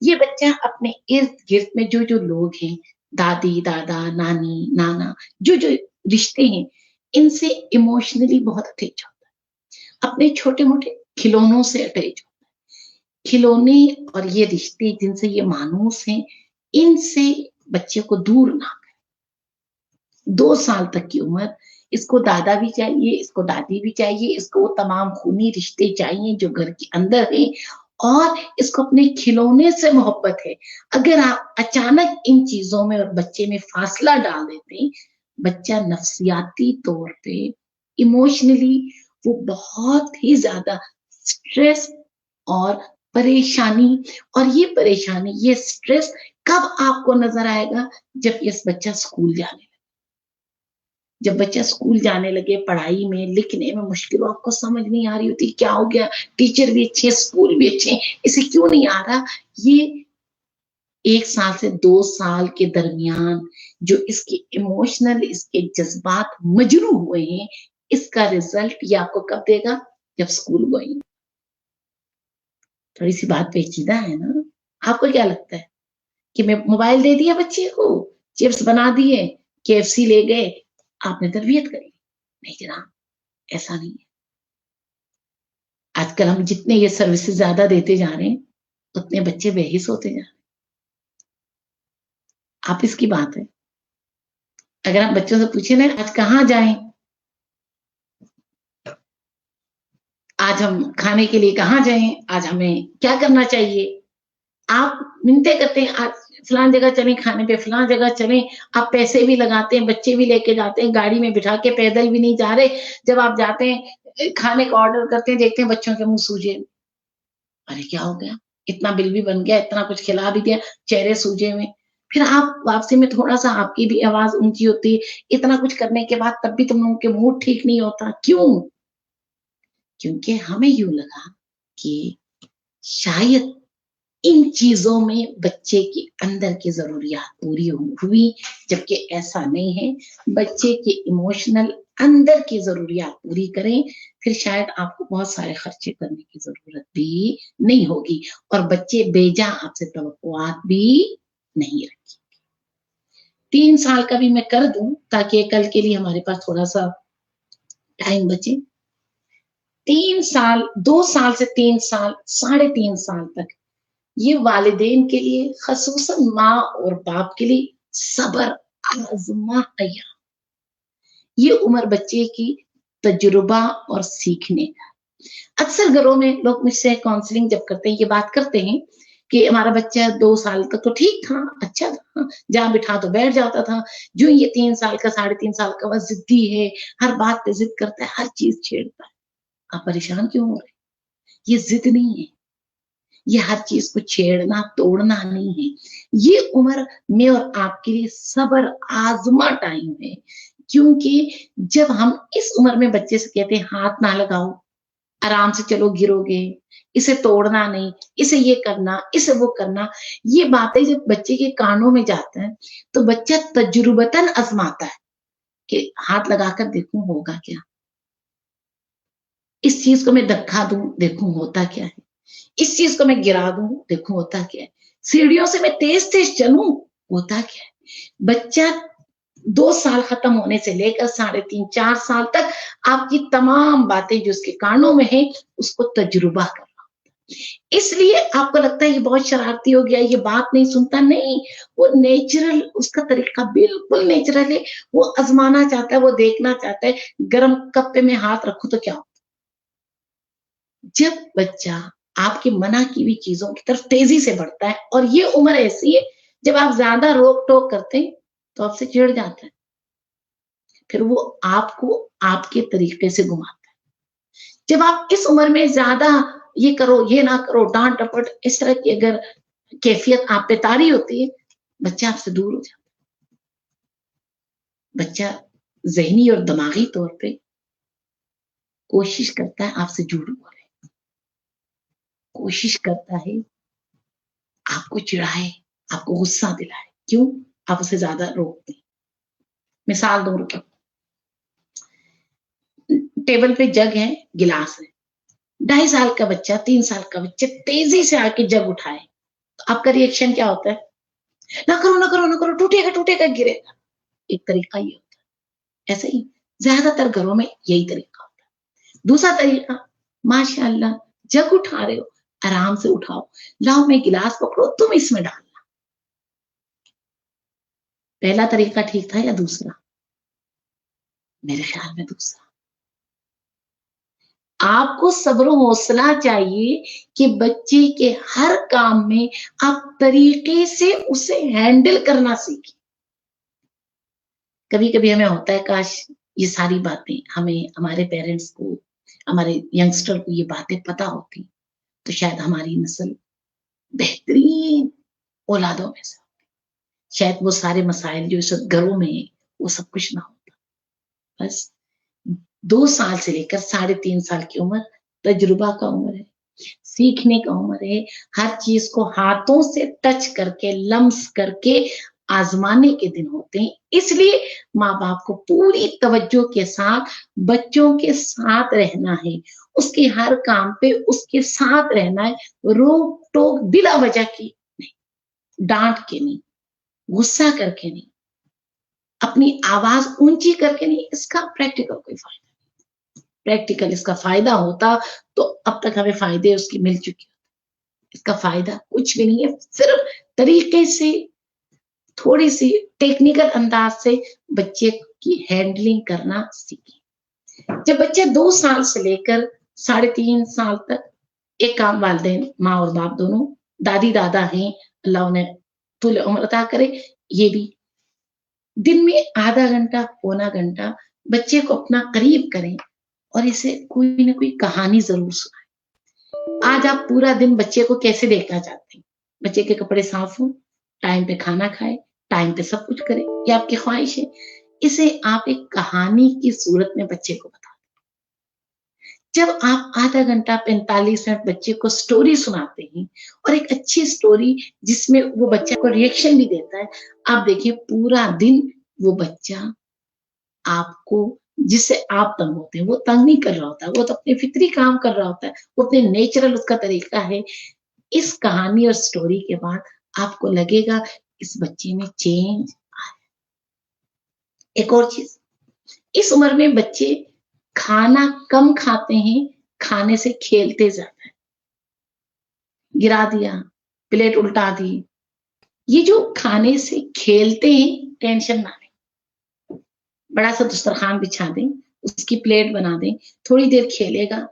ये बच्चा अपने इर्द-गिर्द में जो-जो लोग हैं, दादी, दादा, नानी, नाना, जो-जो रिश्ते हैं, इनसे इमोशनली बहुत अटैच होता है। अपने छोटे-मोटे खिलौनों से अटैच होता है। खिलौने और ये रिश्ते जिनसे ये मानूस हैं, इनसे बच्चे को दूर ना करें। 2 साल तक की उम्र, इसको दादा भी चाहिए, इसको दादी भी चाहिए, इसको वो तमाम खूनी रिश्ते चाहिए जो घर के अंदर हैं, और इसको अपने खिलौने से मोहब्बत है। अगर आप अचानक इन चीज़ों में और बच्चे में फ़ासला डाल देते हैं, बच्चा नफ़सियाती तौर पे, इमोशनली वो बहुत ही ज़्यादा स्ट्रेस और परेशानी, और ये परेशानी, ये स्ट्रेस कब आपको नज़र आएगा? जब ये बच्चा स्कूल जाने लगे। जब बच्चा स्कूल जाने लगे, पढ़ाई में, लिखने में मुश्किल आपको समझ नहीं आ रही होती, क्या हो गया? टीचर भी अच्छे हैं, स्कूल भी अच्छे हैं, इसे क्यों नहीं आ रहा? ये 1 साल से 2 साल के दरमियान जो इसके इमोशनल, इसके जज़्बात मजरू हुए हैं, इसका रिज़ल्ट ये आपको कब देगा? जब स्कूल गोइंग। थोड़ी-सी बात पेचीदा है ना? आपको क्या लगता है कि मैं मोबाइल दे दिया बच्चे को, चिप्स बना दिए, केएफसी ले गए, आपने तरबियत करी? नहीं जनाब, ऐसा नहीं है। आजकल हम जितने ये सर्विसेज़ ज़्यादा देते जा रहे हैं, उतने बच्चे बेहिस होते जा रहे हैं। आप इसकी बात है। अगर आप बच्चों से पूछिए ना, आज कहाँ जाएँ? आज हम खाने के लिए कहाँ जाएँ? आज हमें क्या करना चाहिए? आप मिन्नतें करते हैं, आज फलाँ जगह चलें, खाने पे फलाँ जगह चलें, आप पैसे भी लगाते हैं, बच्चे भी लेके जाते हैं, गाड़ी में बिठा के, पैदल भी नहीं जा रहे। जब आप जाते हैं, खाने का ऑर्डर करते हैं, देखते हैं बच्चों के मुँह सूजे। अरे क्या हो गया? इतना बिल भी बन गया, इतना कुछ खिला भी दिया, चेहरे सूजे हुए। फिर आप वापसी में थोड़ा-सा आपकी भी आवाज़ ऊँची होती है, इतना कुछ करने के बाद तब भी तुम लोगों के मूड ठीक नहीं होता, क्यों? क्योंकि हमें यूँ लगा कि शायद इन चीज़ों में बच्चे के अंदर की ज़रूरियात पूरी हुई, जबकि ऐसा नहीं है। बच्चे के इमोशनल अंदर की ज़रूरियात पूरी करें, फिर शायद आपको बहुत सारे खर्चे करने की ज़रूरत भी नहीं होगी, और बच्चे बेजा आपसे तवक्कुआत भी नहीं रखें। 3 साल का भी मैं कर दूँ ताकि कल के लिए हमारे पास थोड़ा-सा टाइम बचे। 3 साल, 2 साल से 3 साल, साढ़े 3 साल तक ये वालिदैन के लिए, ख़ुसूसन माँ और बाप के लिए सब्र आज़मा अय्याम। ये उम्र बच्चे की तजुर्बा और सीखने का। अक्सर घरों में लोग मुझसे काउंसलिंग जब करते हैं, ये बात करते हैं کہ ہمارا بچہ 2 سال تک تو ٹھیک تھا، اچھا تھا، جہاں بٹھا تو بیٹھ جاتا تھا، جو یہ 3 سال کا 3.5 سال کا وہ ضدی ہے، ہر بات پہ ضد کرتا ہے، ہر چیز چھیڑتا ہے. آپ پریشان کیوں ہو رہے؟ یہ ضد نہیں ہے، یہ ہر چیز کو چھیڑنا توڑنا نہیں ہے. یہ عمر میں اور آپ کے لیے صبر آزما ٹائم ہے، کیونکہ جب ہم اس عمر میں بچے سے کہتے ہیں ہاتھ نہ لگاؤ، آرام سے چلو گرو گے، اسے توڑنا نہیں، اسے یہ کرنا، اسے وہ کرنا، یہ باتیں جب بچے کے کانوں میں جاتا ہے تو بچہ تجربتاً آزماتا ہے کہ ہاتھ لگا کر دیکھوں ہوگا کیا، اس چیز کو میں دھکا دوں دیکھوں ہوتا کیا ہے، اس چیز کو میں گرا دوں دیکھوں ہوتا کیا ہے، سیڑھیوں سے میں تیز تیز چلوں ہوتا کیا ہے. بچہ 2 سال ختم ہونے سے لے کر 3.5 4 سال تک آپ کی تمام باتیں جو اس کے کانوں میں ہیں اس کو تجربہ کر رہا ہوں. اس لیے آپ کو لگتا ہے یہ بہت شرارتی ہو گیا، یہ بات نہیں سنتا، نہیں، وہ نیچرل، اس کا طریقہ بالکل نیچرل ہے، وہ آزمانا چاہتا ہے، وہ دیکھنا چاہتا ہے گرم کپ پہ میں ہاتھ رکھوں تو کیا ہو. جب بچہ آپ کی منع کی ہوئی چیزوں کی طرف تیزی سے بڑھتا ہے، اور یہ عمر ایسی ہے جب آپ زیادہ روک ٹوک کرتے ہیں تو آپ سے چڑ جاتا ہے، پھر وہ آپ کو آپ کے طریقے سے گھماتا ہے. جب آپ اس عمر میں زیادہ یہ کرو یہ نہ کرو ڈانٹ ڈپٹ اس طرح کی اگر کیفیت آپ پہ طاری ہوتی ہے، بچہ آپ سے دور ہو جاتا ہے. بچہ ذہنی اور دماغی طور پہ کوشش کرتا ہے آپ سے جڑ بولے، کوشش کرتا ہے آپ کو چڑھائے، آپ کو غصہ دلائے. کیوں؟ آپ اسے زیادہ روکتے ہیں. مثال دوں، رکو، ٹیبل پہ جگ ہے، گلاس ہے، 2.5 سال کا بچہ 3 سال کا بچہ تیزی سے آ کے جگ اٹھائے تو آپ کا ریئیکشن کیا ہوتا ہے؟ نہ کرو نہ کرو نہ کرو، ٹوٹے گا ٹوٹے گا، گرے گا. ایک طریقہ یہ ہوتا ہے. ایسے ہی زیادہ تر گھروں میں یہی طریقہ ہوتا ہے. دوسرا طریقہ، ماشاء اللہ جگ اٹھا رہے ہو، آرام سے اٹھاؤ، لاؤ میں گلاس پکڑو، تم اس میں ڈالنا. پہلا طریقہ ٹھیک تھا یا دوسرا؟ میرے خیال میں دوسرا. آپ کو صبر و حوصلہ چاہیے کہ بچے کے ہر کام میں آپ طریقے سے اسے ہینڈل کرنا سیکھیں. کبھی کبھی ہمیں ہوتا ہے کاش یہ ساری باتیں ہمیں، ہمارے پیرنٹس کو، ہمارے ینگسٹر کو یہ باتیں پتا ہوتی تو شاید ہماری نسل بہترین اولادوں میں سے، شاید وہ سارے مسائل جو اس وقت گھروں میں ہیں وہ سب کچھ نہ ہوتا. بس 2 سال سے لے کر 3.5 سال کی عمر تجربہ کا عمر ہے، سیکھنے کا عمر ہے، ہر چیز کو ہاتھوں سے ٹچ کر کے لمس کر کے آزمانے کے دن ہوتے ہیں. اس لیے ماں باپ کو پوری توجہ کے ساتھ بچوں کے ساتھ رہنا ہے، اس کے ہر کام پہ اس کے ساتھ رہنا ہے، روک ٹوک بلا وجہ کی نہیں، ڈانٹ کے نہیں، غصہ کر کے نہیں، اپنی آواز اونچی کر کے نہیں. اس کا پریکٹیکل کوئی فائدہ نہیں. پریکٹیکل اس کا فائدہ ہوتا تو اب تک ہمیں فائدے اس کی مل چکی ہوتے. اس کا فائدہ کچھ بھی نہیں ہے، صرف طریقے سے تھوڑی سی ٹیکنیکل انداز سے بچے کی ہینڈلنگ کرنا سیکھیں. جب بچے 2 سال سے لے کر 3.5 سال تک، ایک کام والدین ماں اور باپ دونوں، دادی دادا ہیں، اللہ انہیں طول عمر عطا کرے، یہ بھی دن میں آدھا گھنٹہ پونا گھنٹہ بچے کو اپنا قریب کریں اور اسے کوئی نہ کوئی کہانی ضرور سنائیں. آج آپ پورا دن بچے کو کیسے دیکھنا چاہتے ہیں؟ بچے کے کپڑے صاف ہوں، ٹائم پہ کھانا کھائے، ٹائم پہ سب کچھ کرے، یہ آپ کی خواہش ہے؟ اسے آپ ایک کہانی کی صورت میں بچے کو بتا. جب آپ آدھا گھنٹہ 45 منٹ بچے کو سٹوری سناتے ہیں، اور ایک اچھی سٹوری جس میں وہ بچہ کو ریئیکشن بھی دیتا ہے، آپ دیکھیں پورا دن وہ بچہ آپ کو، جس سے آپ تنگ ہوتے ہیں، وہ تنگ نہیں کر رہا ہوتا، وہ تو اپنے فطری کام کر رہا ہوتا ہے، وہ اپنے نیچرل اس کا طریقہ ہے. اس کہانی اور سٹوری کے بعد آپ کو لگے گا اس بچے میں چینج آیا. ایک اور چیز، اس عمر میں بچے کھانا کم کھاتے ہیں، کھانے سے کھیلتے زیادہ ہیں. گرا دیا، پلیٹ الٹا دی، یہ جو کھانے سے کھیلتے ہیں، ٹینشن نہ لیں، بڑا سا دسترخوان بچھا دیں، اس کی پلیٹ بنا دیں، تھوڑی دیر کھیلے گا.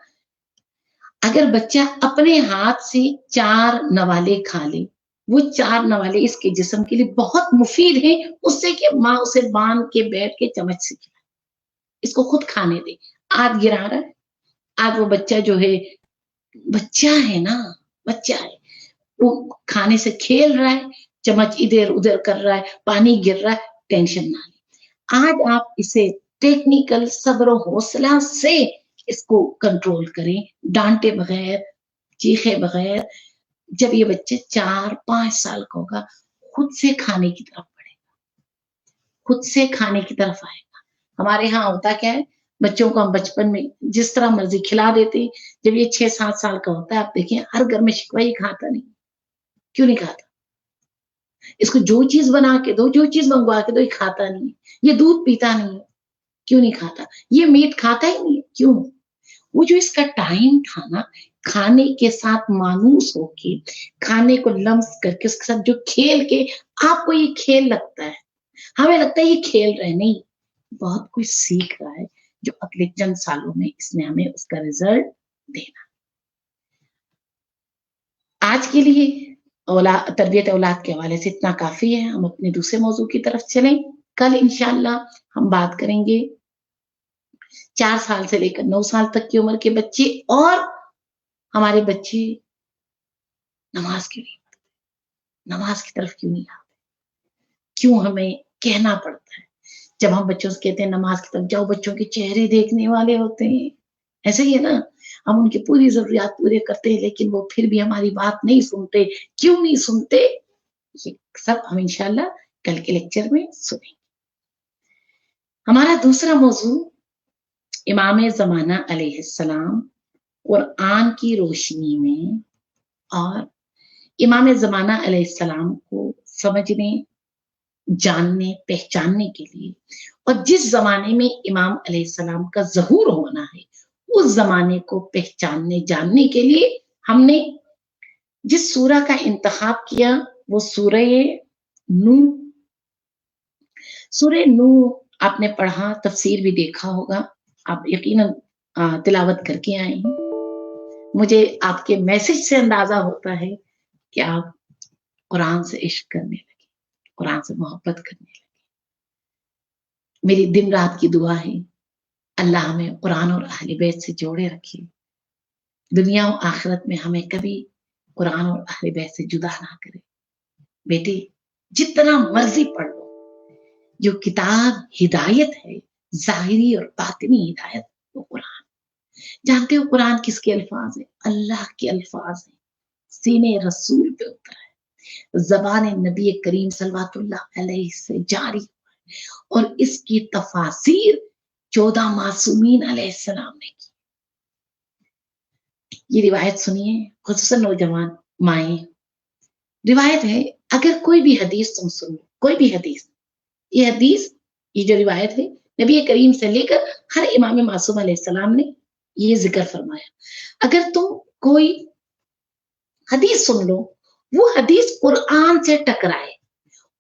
اگر بچہ اپنے ہاتھ سے 4 نوالے کھا لے، وہ 4 نوالے اس کے جسم کے لیے بہت مفید ہیں، اس سے کہ ماں اسے باندھ کے بیٹھ کے چمچ سے کھلائے، اس کو خود کھانے دے۔ آج گرا رہا ہے، آج وہ بچہ جو ہے، بچہ ہے نا، بچہ ہے، وہ کھانے سے کھیل رہا ہے، چمچ ادھر ادھر کر رہا ہے، پانی گر رہا ہے، ٹینشن نہ لیں۔ آج آپ اسے ٹیکنیکل صبر و حوصلہ سے اس کو کنٹرول کریں، ڈانٹے بغیر، چیخے بغیر۔ جب یہ بچے 4-5 سال کا ہوگا، خود سے کھانے کی طرف بڑھے گا، خود سے کھانے کی طرف آئے گا۔ ہمارے ہاں ہوتا کیا ہے، بچوں کو ہم بچپن میں جس طرح مرضی کھلا دیتے ہیں، جب یہ 6-7 سال کا ہوتا ہے، آپ دیکھیں ہر گھر میں شکوہ ہی کھاتا نہیں، کیوں نہیں کھاتا؟ اس کو جو چیز بنا کے دو، جو چیز منگوا کے دو، یہ کھاتا نہیں ہے۔ یہ دودھ پیتا نہیں ہے، کیوں نہیں کھاتا؟ یہ میٹ کھاتا ہی نہیں ہے، کیوں؟ وہ جو اس کا ٹائم تھا نا، کھانے کے ساتھ مانوس ہو کے، کھانے کو لمس کر کے، اس کے ساتھ جو کھیل کے، آپ کو یہ کھیل لگتا ہے، ہمیں لگتا ہے یہ کھیل رہے، نہیں، بہت کچھ سیکھ رہا ہے جو اگلے چند سالوں میں اس نے ہمیں اس کا رزلٹ دینا۔ آج کے لیے تربیت اولاد کے حوالے سے اتنا کافی ہے، ہم اپنے دوسرے موضوع کی طرف چلیں۔ کل انشاءاللہ ہم بات کریں گے 4 سال سے لے کر 9 سال تک کی عمر کے بچے، اور ہمارے بچے نماز کے لیے، نماز کی طرف کیوں نہیں آتے، کیوں ہمیں کہنا پڑتا ہے۔ جب ہم بچوں سے کہتے ہیں نماز کی طرف جاؤ، بچوں کے چہرے دیکھنے والے ہوتے ہیں، ایسے ہی ہے نا، ہم ان کی پوری ضروریات پورے کرتے ہیں، لیکن وہ پھر بھی ہماری بات نہیں سنتے، کیوں نہیں سنتے؟ یہ سب ہم انشاءاللہ کل کے لیکچر میں سنیں۔ ہمارا دوسرا موضوع امام زمانہ علیہ السلام قرآن کی روشنی میں، اور امام زمانہ علیہ السلام کو سمجھنے، جاننے، پہچاننے کے لیے، اور جس زمانے میں امام علیہ السلام کا ظہور ہونا ہے، اس زمانے کو پہچاننے، جاننے کے لیے ہم نے جس سورہ کا انتخاب کیا وہ سورہ نوح۔ سورہ نوح آپ نے پڑھا، تفسیر بھی دیکھا ہوگا، آپ یقیناً تلاوت کر کے آئے ہیں۔ مجھے آپ کے میسج سے اندازہ ہوتا ہے کہ آپ قرآن سے عشق کرنے لگے، قرآن سے محبت کرنے لگے۔ میری دن رات کی دعا ہے، اللہ ہمیں قرآن اور اہل بیت سے جوڑے رکھے، دنیا و آخرت میں ہمیں کبھی قرآن اور اہل بیت سے جدا نہ کرے۔ بیٹے جتنا مرضی پڑھ لو، جو کتاب ہدایت ہے، ظاہری اور باطنی ہدایت، وہ قرآن۔ جانتے ہو قرآن کس کے الفاظ ہیں؟ اللہ کے الفاظ ہیں، سینے رسول پہ اترا ہے، زبان نبی کریم صلوات اللہ علیہ سے جاری ہوا ہے، اور اس کی تفاسیر 14 معصومین علیہ السلام نے کی۔ یہ روایت سنیے، خصوصاً نوجوان مائیں، روایت ہے اگر کوئی بھی حدیث تم سنو، کوئی بھی حدیث، یہ حدیث، یہ جو روایت ہے نبی کریم سے لے کر ہر امام معصوم علیہ السلام نے یہ ذکر فرمایا، اگر تم کوئی حدیث سن لو، وہ حدیث قرآن سے ٹکرائے،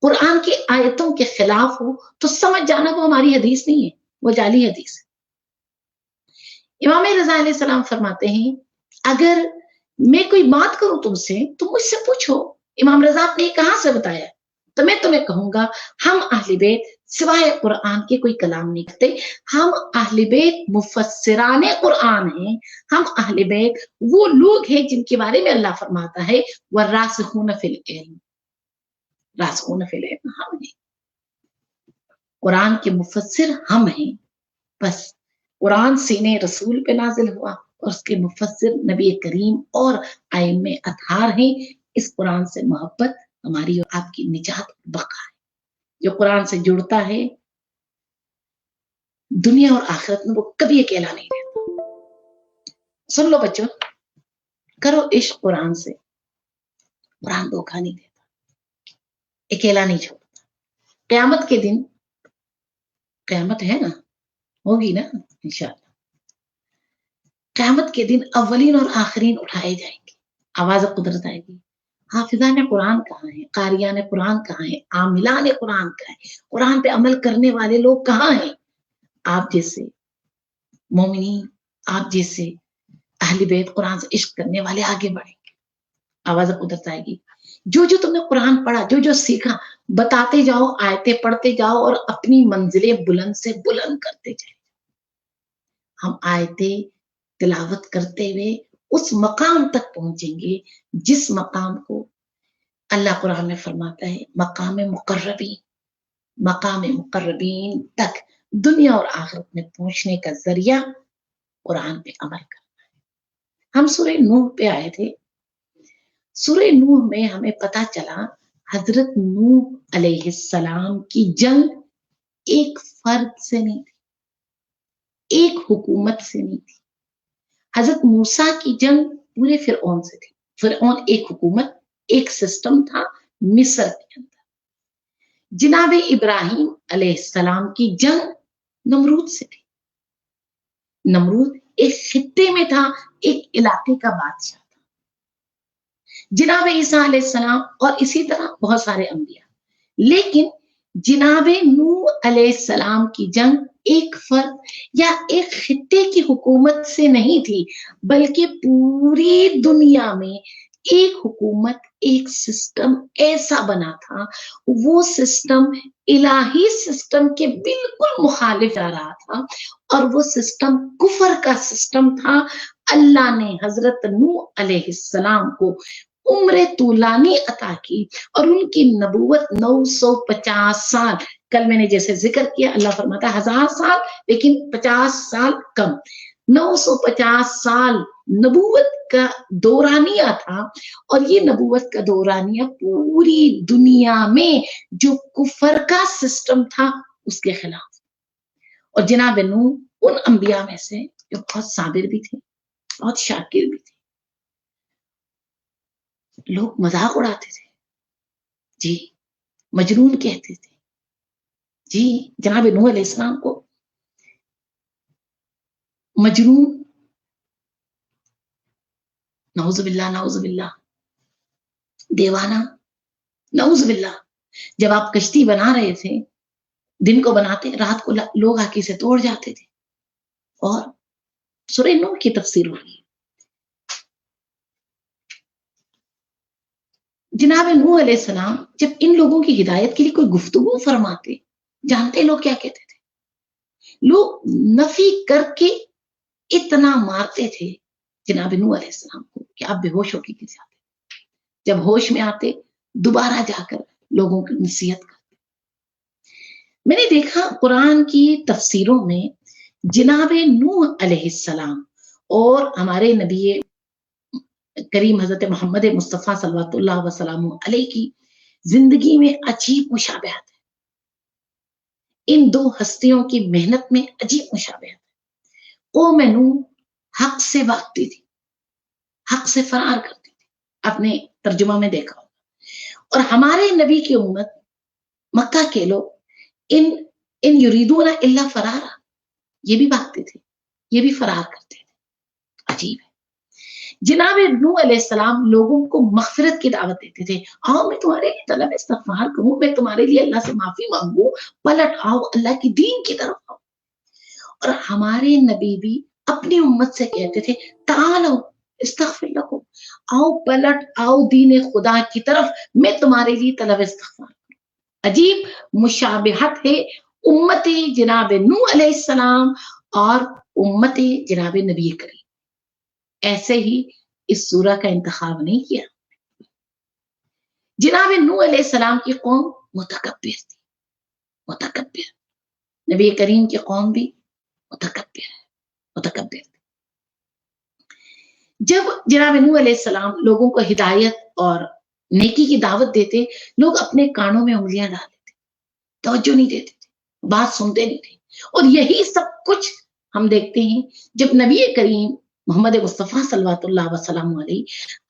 قرآن کی آیتوں کے خلاف ہو، تو سمجھ جانا وہ ہماری حدیث نہیں ہے، وہ جعلی حدیث ہے۔ امام رضا علیہ السلام فرماتے ہیں اگر میں کوئی بات کروں تم سے تو مجھ سے پوچھو امام رضا آپ نے کہاں سے بتایا، تو میں تمہیں کہوں گا ہم اہل بیت سوائے قرآن کے کوئی کلام نہیں کرتے، ہم اہل بیت مفسران قرآن ہیں، ہم اہل بیت وہ لوگ ہیں جن کے بارے میں اللہ فرماتا ہے والراسخون فی العلم، راسخون فی العلم ہم ہیں، قرآن کے مفسر ہم ہیں۔ بس قرآن سینے رسول پہ نازل ہوا، اور اس کے مفسر نبی کریم اور ائمہ اطہار ہیں۔ اس قرآن سے محبت ہماری اور آپ کی نجات بقا ہے۔ جو قرآن سے جڑتا ہے دنیا اور آخرت میں وہ کبھی اکیلا نہیں رہتا۔ سن لو بچوں، کرو عشق قرآن سے، قرآن دھوکہ نہیں دیتا، اکیلا نہیں چھوڑتا۔ قیامت کے دن، قیامت ہے نا، ہوگی نا انشاءاللہ، قیامت کے دن اولین اور آخرین اٹھائے جائیں گے، آواز قدرت آئے گی، حافظان قرآن کہاں ہیں، قاریان قرآن کہاں ہیں، عاملان قرآن کہاں ہیں، قرآن پہ عمل کرنے والے لوگ کہاں ہیں؟ آپ جیسے مومنین، آپ جیسے اہل بیت قرآن سے عشق کرنے والے آگے بڑھیں گے. آواز اب ادھر آئے گی. جو جو تم نے قرآن پڑھا، جو جو سیکھا، بتاتے جاؤ، آیتیں پڑھتے جاؤ اور اپنی منزلیں بلند سے بلند کرتے جائیں. ہم آیتیں تلاوت کرتے ہوئے اس مقام تک پہنچیں گے جس مقام کو اللہ قرآن میں فرماتا ہے مقام مقربین. مقام مقربین تک دنیا اور آخرت میں پہنچنے کا ذریعہ قرآن پہ عمل کرنا ہے. ہم سورہ نوح پہ آئے تھے. سورہ نوح میں ہمیں پتا چلا حضرت نوح علیہ السلام کی جنگ ایک فرد سے نہیں تھی، ایک حکومت سے نہیں تھی. حضرت موسیٰ کی جنگ پورے فرعون سے تھی. فرعون ایک حکومت، ایک سسٹم تھا مصر کے اندر. جناب ابراہیم علیہ السلام کی جنگ نمرود سے تھی. نمرود ایک خطے میں تھا، ایک علاقے کا بادشاہ تھا. جناب عیسیٰ علیہ السلام اور اسی طرح بہت سارے انبیاء. لیکن جناب نوح علیہ السلام کی جنگ ایک فرد یا ایک خطے کی حکومت سے نہیں تھی، بلکہ پوری دنیا میں ایک حکومت، ایک سسٹم ایسا بنا تھا. وہ سسٹم الہی سسٹم کے بالکل مخالف جا رہا تھا اور وہ سسٹم کفر کا سسٹم تھا. اللہ نے حضرت نوح علیہ السلام کو عمر طولانی عطا کی اور ان کی نبوت 950 سال. کل میں نے جیسے ذکر کیا اللہ فرماتا ہے 1000 سال لیکن 50 سال کم. 950 سال نبوت کا دورانیہ تھا اور یہ نبوت کا دورانیہ پوری دنیا میں جو کفر کا سسٹم تھا اس کے خلاف. اور جناب نوح ان انبیاء میں سے جو بہت صابر بھی تھے، بہت شاکر بھی تھے. لوگ مذاق اڑاتے تھے، جی مجنون کہتے تھے. جی جناب نوح علیہ السلام کو مجنون، نعوذ باللہ نعوذ باللہ، دیوانہ، نعوذ باللہ. جب آپ کشتی بنا رہے تھے، دن کو بناتے، رات کو لوگ آ کے اسے توڑ جاتے تھے. اور سورہ نوح کی تفسیر ہوئی. جناب نوح علیہ السلام جب ان لوگوں کی ہدایت کے لیے کوئی گفتگو فرماتے، جانتے لوگ کیا کہتے تھے؟ لوگ نفی کر کے اتنا مارتے تھے جناب نوح علیہ السلام کو کہ آپ بے ہوش ہو کے گر جاتے. جب ہوش میں آتے دوبارہ جا کر لوگوں کی نصیحت کرتے. میں نے دیکھا قرآن کی تفسیروں میں جناب نوح علیہ السلام اور ہمارے نبی کریم حضرت محمد مصطفیٰ صلوات اللہ وسلم علیہ کی زندگی میں عجیب مشابہت ہے. ان دو ہستیوں کی محنت میں عجیب مشابہت ہے. قوم نوح حق سے بھاگتی تھی، حق سے فرار کرتی تھی. آپ نے ترجمہ میں دیکھا ہوگا. اور ہمارے نبی کی امت مکہ کے لوگ ان یریدون الا فرارا، یہ بھی بھاگتے تھے، یہ بھی فرار کرتے تھے. عجیب ہے. جناب نوح علیہ السلام لوگوں کو مغفرت کی دعوت دیتے تھے. آؤ میں تمہارے لیے طلب استغفار کروں، میں تمہارے لیے اللہ سے معافی مانگوں، پلٹ آؤ اللہ کی دین کی طرف آؤ. اور ہمارے نبی بھی اپنی امت سے کہتے تھے تعالو استغفر لکم، آؤ پلٹ آؤ دین خدا کی طرف، میں تمہارے لیے طلب استغفار کروں. عجیب مشابہت ہے امت جناب نوح علیہ السلام اور امت جناب نبی کریم. ایسے ہی اس سورہ کا انتخاب نہیں کیا. جناب نوح علیہ السلام کی قوم متکبر تھی، متکبر. نبی کریم کی قوم بھی متکبر ہے، متکبر تھی. جب جناب نوح علیہ السلام لوگوں کو ہدایت اور نیکی کی دعوت دیتے، لوگ اپنے کانوں میں انگلیاں ڈال دیتے، توجہ نہیں دیتے تھے، بات سنتے نہیں تھے. اور یہی سب کچھ ہم دیکھتے ہیں جب نبی کریم محمد مصطفیٰ صلوات اللہ وسلم علیہ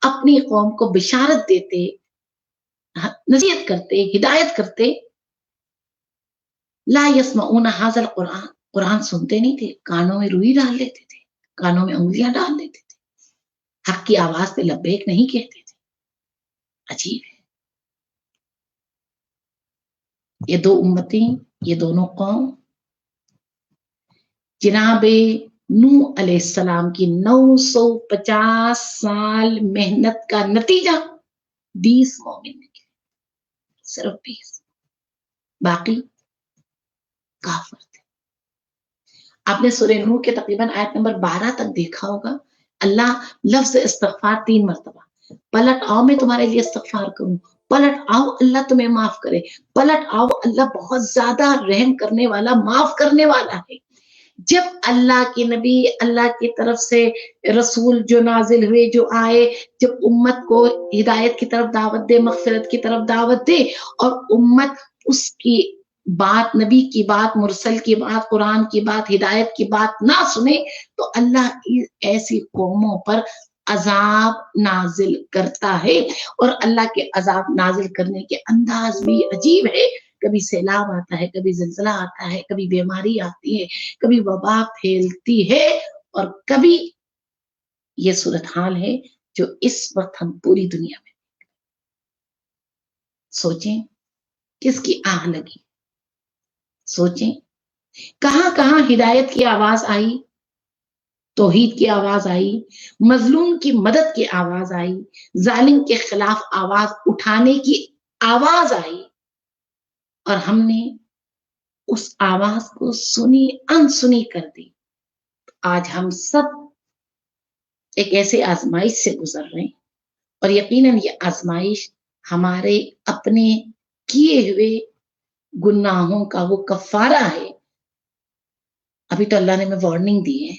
اپنی قوم کو بشارت دیتے، نصیحت کرتے، ہدایت کرتے. لا یسمعون ھذا القرآن، قرآن سنتے نہیں تھے، کانوں میں روئی ڈال لیتے تھے، کانوں میں انگلیاں ڈال لیتے تھے، حق کی آواز پہ لبیک نہیں کہتے تھے. عجیب ہے. یہ دو امتیں، یہ دونوں قوم جناب नूह अलैहिस्सलाम की 950 साल मेहनत का नतीजा 20 मोमिन निकले, सिर्फ 20, बाकी काफिर थे। आपने सूरह नूह के तकरीबन आयत नंबर 12 तक देखा होगा, अल्लाह लफ्ज इस्तगफार 3 मरतबा, पलट आओ मैं तुम्हारे लिए इस्तगफार करूं, पलट आओ अल्लाह तुम्हें माफ करे, पलट आओ अल्लाह बहुत ज्यादा रहम करने वाला, माफ करने वाला है। जब अल्लाह के नबी, अल्लाह की तरफ से रसूल जो नाजिल हुए, जो आए, जब उम्मत को हिदायत की तरफ दावत दे, मगफिरत की तरफ दावत दे, और उम्मत उसकी बात, नबी की बात, मुरसल की बात, कुरान की बात, हिदायत की बात ना सुने, तो अल्लाह ऐसी कौमों पर अजाब नाजिल करता है। और अल्लाह के अजाब नाजिल करने के अंदाज भी अजीब है। कभी सैलाब आता है, कभी जिलजिला आता है, कभी बीमारी आती है, कभी वबा फैलती है, और कभी ये सूरत हाल है जो इस वक्त हम पूरी दुनिया में सोचें, किसकी आह लगी, सोचें कहां कहां हिदायत की आवाज आई, तौहीद की आवाज आई, मजलूम की मदद की आवाज आई, जालिम के खिलाफ आवाज उठाने की आवाज आई, और हमने उस आवाज को सुनी अनसुनी कर दी। आज हम सब एक ऐसे आजमाइश से गुजर रहे हैं, और यकीनन ये आजमाइश हमारे अपने किए हुए गुनाहों का वो कफारा है। अभी तो अल्लाह ने हमें वार्निंग दी है,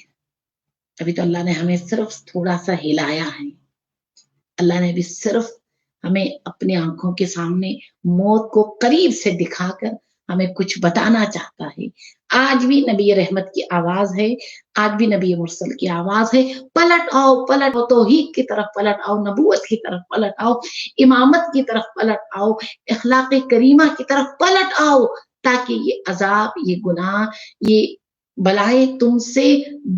अभी तो अल्लाह ने हमें सिर्फ थोड़ा सा हिलाया है, अल्लाह ने भी सिर्फ हमें अपनी आंखों के सामने मौत को करीब से दिखाकर हमें कुछ बताना चाहता है। आज भी नबी रहमत की आवाज है, आज भी नबी मुरसल की आवाज है, पलट आओ, पलट आओ, तौहीद की तरफ पलट आओ, नबूवत की तरफ पलट आओ, इमामत की तरफ पलट आओ, अखलाक करीमा की तरफ पलट आओ, ताकि ये अजाब, ये गुनाह, ये बलाएं तुमसे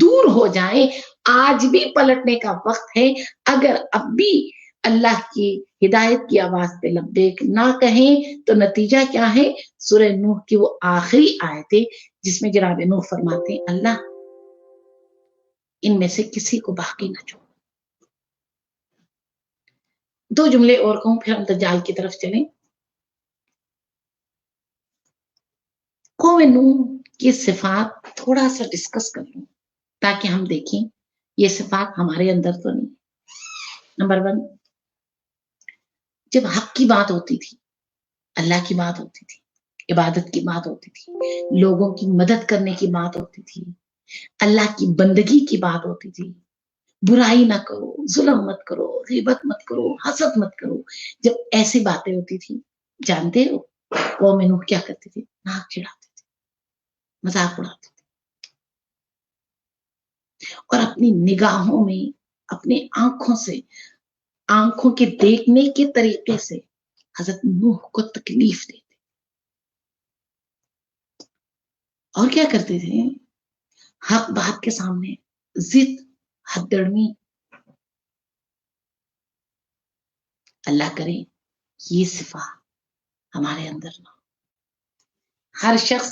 दूर हो जाए। आज भी पलटने का वक्त है। अगर अब भी अल्लाह की हिदायत की आवाज पे लब्बैक ना कहें तो नतीजा क्या है? सूरह नूह की वो आखिरी आयतें जिसमें जनाब नूह फरमाते हैं, अल्लाह इनमें से किसी को बाकी न छोड़। 2 जुमले और कहूं फिर हम दज्जाल की तरफ चलें। कौम नूह की सिफात थोड़ा सा डिस्कस कर लूं ताकि हम देखें ये सिफात हमारे अंदर तो नहीं। नंबर 1, जब हक की बात होती थी, अल्लाह की बात होती थी, इबादत की बात होती थी, लोगों की मदद करने की बात होती थी, अल्लाह की बंदगी की बात होती थी, बुराई ना करो, जुल्म मत करो, गीबत मत करो, हसद मत करो, जब ऐसी बातें होती थी, जानते हो कौम नूह क्या करती थी? नाक चिढ़ाते थे, मजाक उड़ाते थे, और अपनी निगाहों में, अपनी आंखों से, आंखों के देखने के तरीके से हजरत नूह को तकलीफ देते। और क्या करते थे? हक बात के सामने जिद, हददर्मी। अल्लाह करे ये सिफा हमारे अंदर ना। हर शख्स,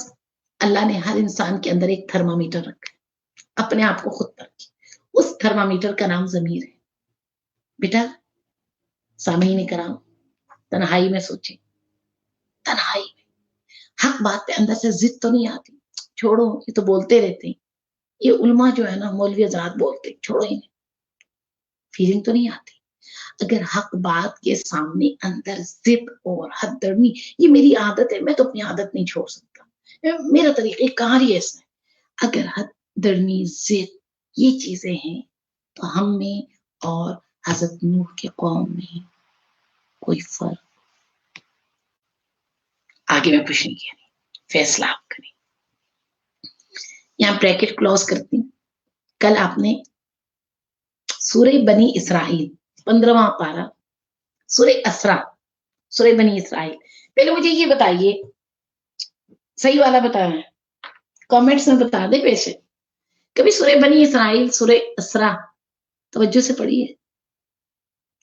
अल्लाह ने हर इंसान के अंदर एक थर्मामीटर रखा है, अपने आप को खुद परखिए। उस थर्मामीटर का नाम ज़मीर है। बेटा सामईन कराम, तन्हाई में सोचें, तन्हाई में हक बात पे अंदर से जिद तो नहीं आती? छोड़ो, ये तो बोलते रहते हैं, ये उलमा जो है ना, मौलवी हजरात बोलते, छोड़ो इन्हें, फीलिंग तो नहीं आती? अगर हक बात के सामने अंदर जिद और हददर्मी, ये मेरी आदत है, मैं तो अपनी आदत नहीं छोड़ सकता, मेरा तरीक़ेकार ही ऐसा है। अगर हददर्मी, जिद ये चीजें हैं तो हम में और हजरत नूह के कौम में कोई फर्क। आगे मैं कुछ नहीं कह रही, फैसला आप करें। यहाँ ब्रैकेट क्लोज करती हूँ। कल आपने सूरह बनी इसराइल 15वां पारा, सूरह असरा, सूरह बनी इसराइल। पहले मुझे ये बताइए, सही वाला बताया, कमेंट्स में बता दे पैसे। कभी सूरह बनी इसराइल, सूरह असरा तवज्जो से पढ़ी है?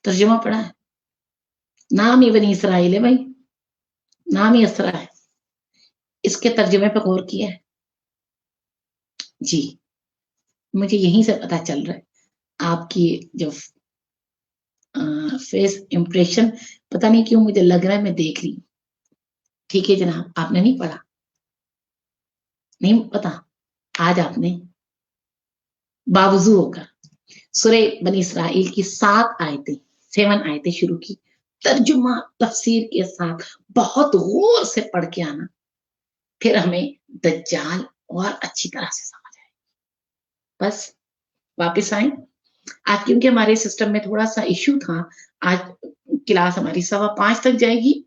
तर्जुमा पढ़ा है? नाम ही बनी इसराइल है भाई, नाम ही असरा है, इसके तर्जुमे पे गौर किया है? जी, मुझे यहीं से पता चल रहा है आपकी जो फेस इंप्रेशन, पता नहीं क्यों मुझे लग रहा है मैं देख रही हूँ। ठीक है जनाब, आपने नहीं पढ़ा, नहीं पता, आज आपने बावजू होकर सूरे बनी इसराइल की 7 आयतें 7 आयतें शुरू की, तर्जुमा तफसीर के साथ बहुत गौर से पढ़ के आना, फिर हमें दज्जाल और अच्छी तरह से समझ आए। बस वापस आए। आज क्योंकि हमारे सिस्टम में थोड़ा सा इश्यू था, आज क्लास हमारी 5:15 तक जाएगी,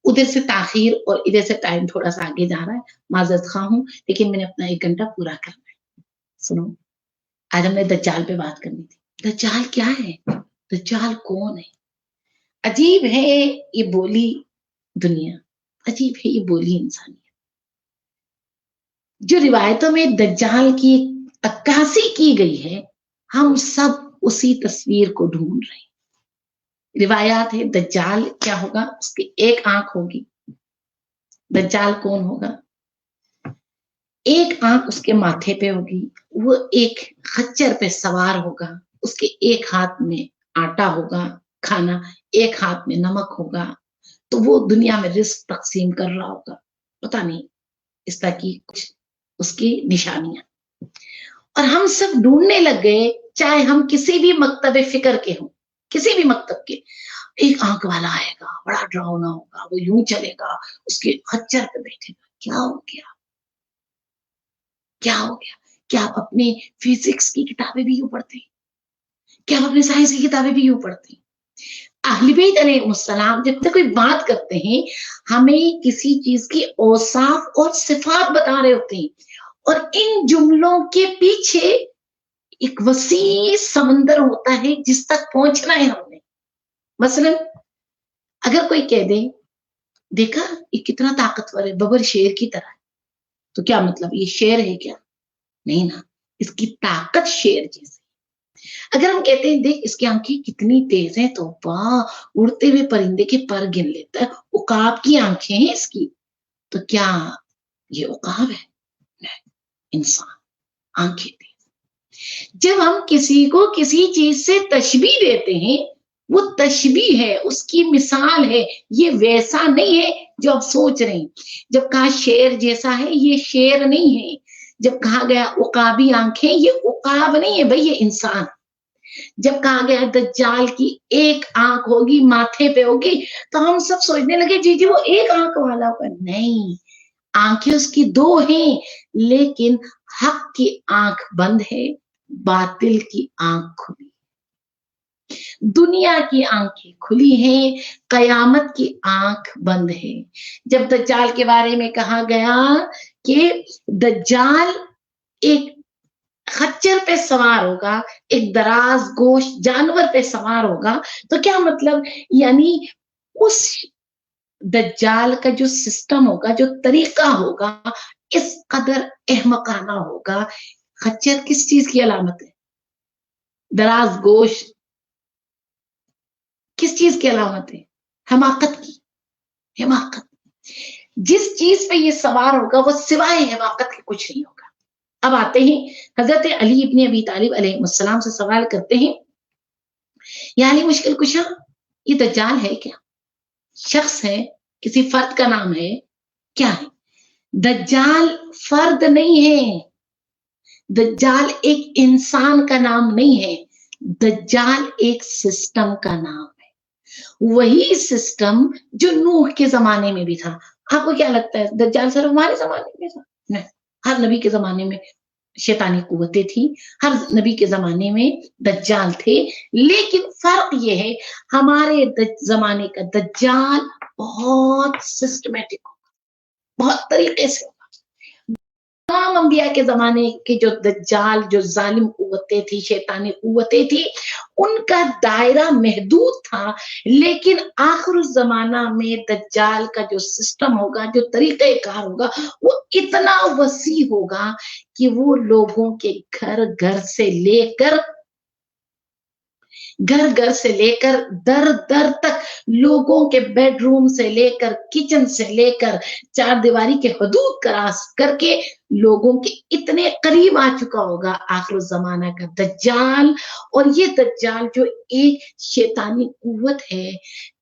उधर से ताखीर और इधर से टाइम थोड़ा सा आगे जा रहा है, माजरत खा हूं, लेकिन मैंने अपना 1 घंटा पूरा करना है। सुनो, आज हमने दज्जाल पे बात करनी थी। दज्जाल क्या है? दज्जाल कौन है? अजीब है ये बोली दुनिया, अजीब है ये बोली इंसानियत। जो रिवायतों में दज्जाल की अक्कासी की गई है, हम सब उसी तस्वीर को ढूंढ रहे हैं। रिवायात है दज्जाल क्या होगा, उसकी एक आंख होगी। दज्जाल कौन होगा? एक आंख उसके माथे पे होगी, वो एक खच्चर पे सवार होगा, उसके एक हाथ में आटा होगा खाना, एक हाथ में नमक होगा, तो वो दुनिया में रिस्क तकसीम कर रहा होगा, पता नहीं इस तरह की कुछ उसकी निशानियां। और हम सब ढूंढने लग गए, चाहे हम किसी भी मकतब फिक्र के हों, किसी भी मकतब के, एक आंख वाला आएगा, बड़ा डरावना होगा, वो यूं चलेगा, उसके खच्चर पे बैठेगा। क्या हो गया? क्या हो गया? क्या आप अपनी फिजिक्स की किताबें भी यूं पढ़ते हैं? क्या आप अपनी साइंस की किताबें भी यूं पढ़ते हैं? अहले बैत अलैहिस्सलाम जब तक कोई बात करते हैं, हमें किसी चीज की औसाफ और सिफात बता रहे होते हैं, और इन जुमलों के पीछे एक वसी समंदर होता है जिस तक पहुंचना है हमने। मसलन अगर कोई कह दे, देखा ये कितना ताकतवर है, बबर शेर की तरह है, तो क्या मतलब ये शेर है क्या? नहीं ना, इसकी ताकत शेर जैसी। अगर हम कहते हैं देख इसकी आंखें कितनी तेज हैं, तो वाह, उड़ते हुए परिंदे के पर गिन लेता है, उकाब की आंखें हैं इसकी, तो क्या ये उकाब है? नहीं, इंसान, आंखें तेज। जब हम किसी को किसी चीज से तशबीह देते हैं, वो तशबीह है, उसकी मिसाल है, ये वैसा नहीं है जो आप सोच रहे हैं। जब कहा शेर जैसा है, ये शेर नहीं है। जब कहा गया उकाबी आंखें, ये उकाब नहीं है भाई, ये इंसान। जब कहा गया दज्जाल की एक आंख होगी, माथे पे होगी, तो हम सब सोचने लगे जी जी वो एक आंख वाला होगा। नहीं, आंखें उसकी 2 हैं, लेकिन हक की आंख बंद है, बातिल की आंख खुली। दुनिया की आंखें खुली हैं, कयामत की आंख बंद है। जब दज्जाल के बारे में कहा गया कि दज्जाल एक खच्चर पे सवार होगा, एक दराज गोश जानवर पे सवार होगा, तो क्या मतलब, यानी उस दज्जाल का जो सिस्टम होगा, जो तरीका होगा, इस कदर अहमकाना होगा। खच्चर किस चीज की अलामत है? दराज गोश किस चीज की अलामत है? हमाकत की, हिमाकत। जिस चीज पे ये सवार होगा वो सिवाय हिमाकत के कुछ नहीं होगा। अब आते हैं हजरत अली इब्न अबी तालिब अलैहिस्सलाम से सवाल करते हैं, या अली मुश्किल कुशा, ये दज्जाल है क्या? शख्स है, किसी फर्द का नाम है, क्या है? दज्जाल फर्द नहीं है, दज्जाल एक इंसान का नाम नहीं है, दज्जाल एक सिस्टम का नाम है। वही सिस्टम जो नूह के जमाने में भी था। आपको क्या लगता है दज्जाल सिर्फ हमारे जमाने में था? नहीं, हर नबी के जमाने में शैतानी कुव्वतें थी, हर नबी के जमाने में दज्जाल थे, लेकिन फर्क ये है हमारे जमाने का दज्जाल बहुत सिस्टमेटिक होगा, बहुत तरीके से होगा। तमाम अंबिया के जमाने के जो दज्जाल, जो जालिम कुव्वतें थी, शैतानी कुव्वतें थी, उनका दायरा महदूद था, लेकिन आखिर जमाना में दज्जाल का जो सिस्टम होगा, जो तरीक़ेकार होगा, वो इतना वसी होगा कि वो लोगों के घर घर से लेकर घर घर से लेकर दर दर तक, लोगों के बेडरूम से लेकर किचन से लेकर चार दीवारी के हदूद क्रॉस करके लोगों के इतने करीब आ चुका होगा आखिर जमाना का दज्जाल। और ये दज्जाल जो एक शैतानी कुव्वत है,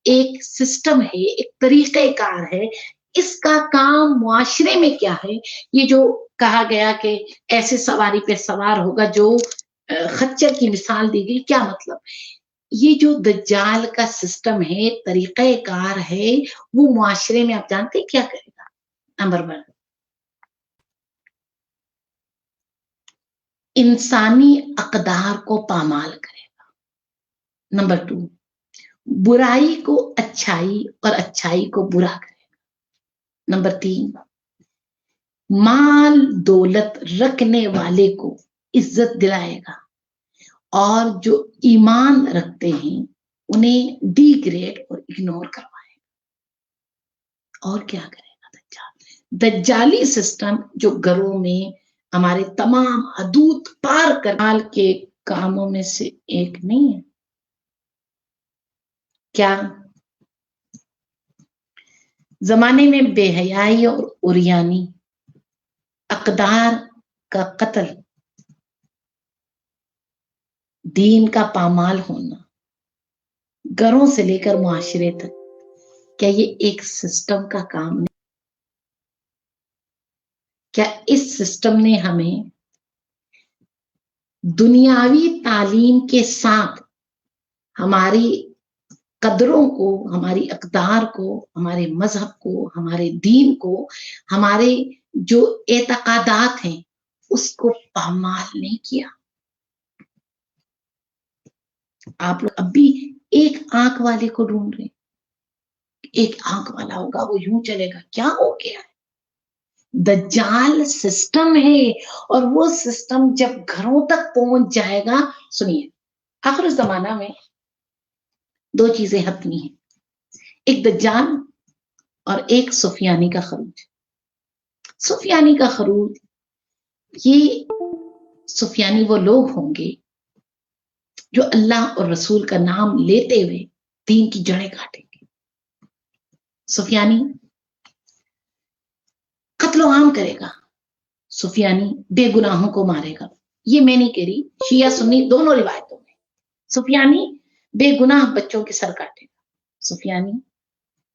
एक सिस्टम है, एक तरीक़ेकार है, इसका काम मुआशरे में क्या है? ये जो कहा गया कि ऐसे सवारी पे सवार होगा जो खच्चर की मिसाल दी गई, क्या मतलब? ये जो दज्जाल का सिस्टम है, तरीक़ेकार है, वो मुआशरे में आप जानते हैं क्या करेगा? नंबर 1, इंसानी अक़दार को पामाल करेगा। नंबर 2, बुराई को अच्छाई और अच्छाई को बुरा करेगा। नंबर 3, माल दौलत रखने वाले को इज्जत दिलाएगा और जो ईमान रखते हैं उन्हें डिग्रेड और इग्नोर करवाएगा। और क्या करेगा दज्जाल? दज्जाली सिस्टम जो घरों में हमारे तमाम हदूद पार करने के कामों में से एक नहीं है क्या? जमाने में बेहयाई और उरियानी, अक़दार का कत्ल, दीन का पामाल होना, घरों से लेकर मुआशरे तक, क्या ये एक सिस्टम का काम नहीं? क्या इस सिस्टम ने हमें दुनियावी तालीम के साथ हमारी कदरों को, हमारी अक़दार को, हमारे मजहब को, हमारे दीन को, हमारे जो एतकादात हैं उसको पामाल नहीं किया? आप लोग अब भी एक आंख वाले को ढूंढ रहे, एक आंख वाला होगा वो यूं चलेगा, क्या हो गया है? दज्जाल सिस्टम है और वो सिस्टम जब घरों तक पहुंच जाएगा, सुनिए, आखिर जमाना में 2 चीजें हतमी हैं, एक दज्जाल और एक सुफियानी का खरूज। सुफियानी का खरूज, ये सुफियानी वो लोग होंगे जो अल्लाह और रसूल का नाम लेते हुए दीन की जड़ें काटेंगे। सुफियानी कत्लो आम करेगा, सुफियानी बेगुनाहों को मारेगा। ये मैं नहीं कह रही, शिया सुन्नी दोनों रिवायतों में सुफियानी बेगुनाह बच्चों के सर काटेगा, सुफियानी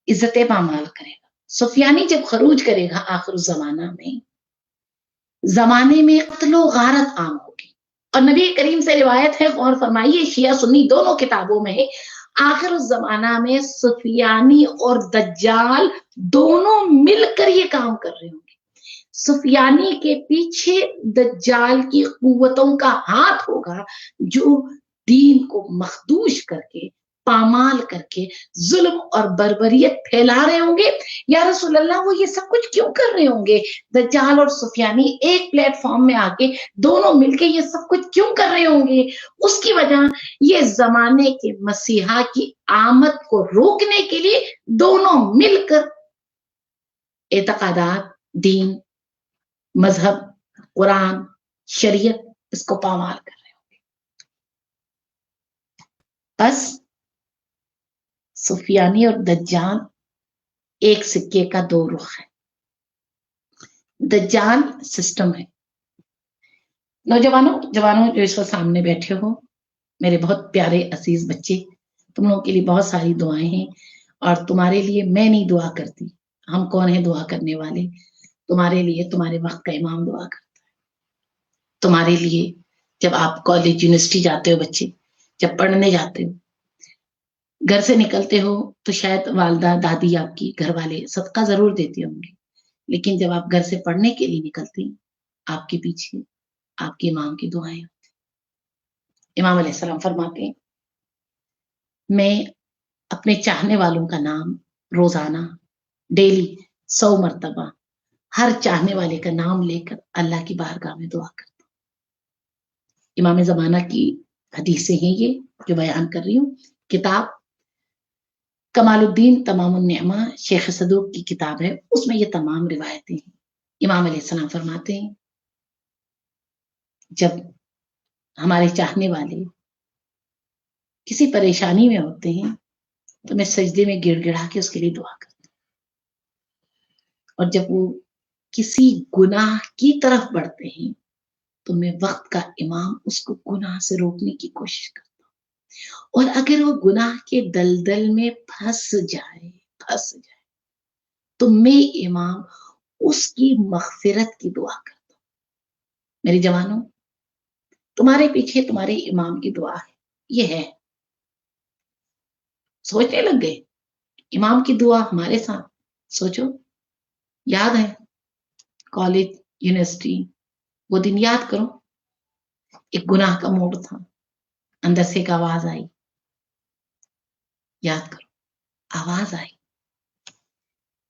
इज्जतें पामाल करेगा। सुफियानी जब खरूज करेगा आखिर जमाने में कत्लो गारत आम होगी। और नबी करीम से रिवायत है, गौर फरमाइए, शिया सुन्नी दोनों किताबों में है, आखिर जमाना में सुफियानी और दज्जाल दोनों मिलकर ये काम कर रहे होंगे। सुफियानी के पीछे दज्जाल की कुव्वतों का हाथ होगा जो दीन को मखदूश करके, पामाल करके जुल्म और बर्बरियत फैला रहे होंगे। या रसूल अल्लाह, वो ये सब कुछ क्यों कर रहे होंगे? दज्जाल और सुफियानी एक प्लेटफॉर्म में आके दोनों मिलके ये सब कुछ क्यों कर रहे होंगे? उसकी वजह, ये जमाने के मसीहा की आमद को रोकने के लिए दोनों मिलकर एतकादात, दीन, मजहब, कुरान, शरीयत, इसको पामाल कर रहे होंगे। बस सुफियानी और दज्जाल एक सिक्के का 2 रुख है। दज्जाल सिस्टम है। नौजवानों, जवानों जो इस वक्त सामने बैठे हो, मेरे बहुत प्यारे अजीज बच्चे, तुम लोगों के लिए बहुत सारी दुआएं हैं और तुम्हारे लिए मैं नहीं दुआ करती, हम कौन है दुआ करने वाले? तुम्हारे लिए तुम्हारे वक्त का इमाम दुआ करता है। तुम्हारे लिए जब आप कॉलेज यूनिवर्सिटी जाते हो, बच्चे जब पढ़ने जाते हो, घर से निकलते हो तो शायद वालदा, दादी, आपकी घर वाले सदका जरूर देते होंगे, लेकिन जब आप घर से पढ़ने के लिए निकलते हैं, आपके पीछे आपके इमाम की दुआएं होती। इमाम अलैहिस्सलाम फरमाते हैं, मैं अपने चाहने वालों का नाम रोजाना, डेली 100 मरतबा हर चाहने वाले का नाम लेकर अल्लाह की बारगाह में दुआ करता हूँ। इमाम ज़माना की हदीसें हैं ये जो बयान कर रही हूँ। किताब कमालुद्दीन तमामुन निअमा, शेख सदूक की किताब है, उसमें ये तमाम रिवायतें हैं। इमाम अलैहिस्सलाम फरमाते हैं, जब हमारे चाहने वाले किसी परेशानी में होते हैं तो मैं सजदे में गिड़गिड़ा के उसके लिए दुआ करती हूँ। और जब वो किसी गुनाह की तरफ बढ़ते हैं तो मैं वक्त का इमाम उसको गुनाह से रोकने की कोशिश करता हूँ। और अगर वो गुनाह के दलदल में फंस जाए तो मैं इमाम उसकी मगफिरत की दुआ करता हूँ। मेरे जवानों, तुम्हारे पीछे तुम्हारे इमाम की दुआ है, ये है। सोचने लग गए इमाम की दुआ हमारे साथ। सोचो, याद है कॉलेज, यूनिवर्सिटी, वो दिन याद करो। एक गुनाह का मोड़ था, अंदर से एक आवाज आई, याद करो, आवाज आई,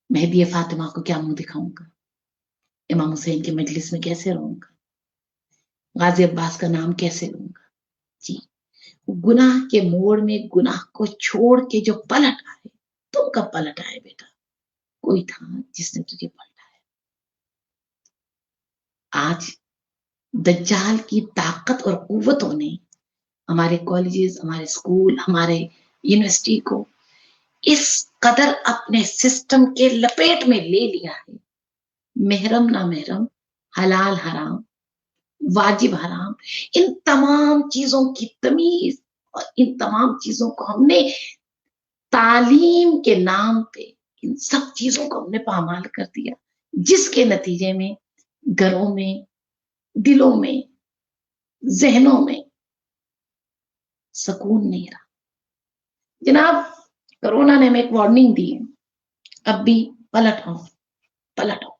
मेहदी फातिमा को क्या मुंह दिखाऊंगा, इमाम हुसैन के मजलिस में कैसे रहूंगा, गाजी अब्बास का नाम कैसे लूंगा। जी, गुनाह के मोड़ में गुनाह को छोड़ के जो पलट आए, तुम कब पलट आए बेटा? कोई था जिसने तुझे पलटाया। आज दज्जाल की ताकत और कुव्वतों ने हमारे कॉलेजेस, हमारे स्कूल, हमारे यूनिवर्सिटी को इस कदर अपने सिस्टम के लपेट में ले लिया है। महरम ना महरम, हलाल हराम, वाजिब हराम, इन तमाम चीजों की तमीज और इन तमाम चीजों को हमने तालीम के नाम पे, इन सब चीजों को हमने पामाल कर दिया, जिसके नतीजे में घरों में, दिलों में, जहनों में सुकून नहीं रहा। जनाब, कोरोना ने हमें एक वार्निंग दी है, अब भी पलट आओ, पलट आओ।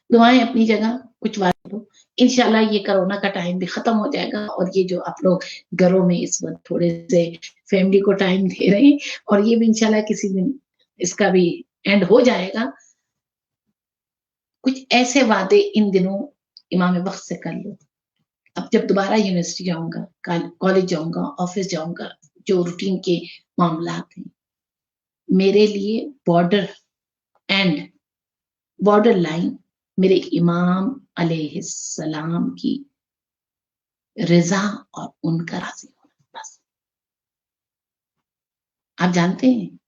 दुआएं अपनी जगह, कुछ वादे दो, इंशाल्लाह ये कोरोना का टाइम भी खत्म हो जाएगा। और ये जो आप लोग घरों में इस वक्त थोड़े से फैमिली को टाइम दे रहे हैं, और ये भी इंशाल्लाह किसी दिन इसका भी एंड हो जाएगा। कुछ ऐसे वादे इन दिनों इमाम वक्त से कर लो। अब जब दोबारा यूनिवर्सिटी जाऊंगा, कॉलेज जाऊंगा, ऑफिस जाऊंगा, जो रूटीन के मामलात हैं, मेरे लिए बॉर्डर एंड बॉर्डर लाइन मेरे इमाम अलैहिस्सलाम की रजा और उनका राजी होना, बस। आप जानते हैं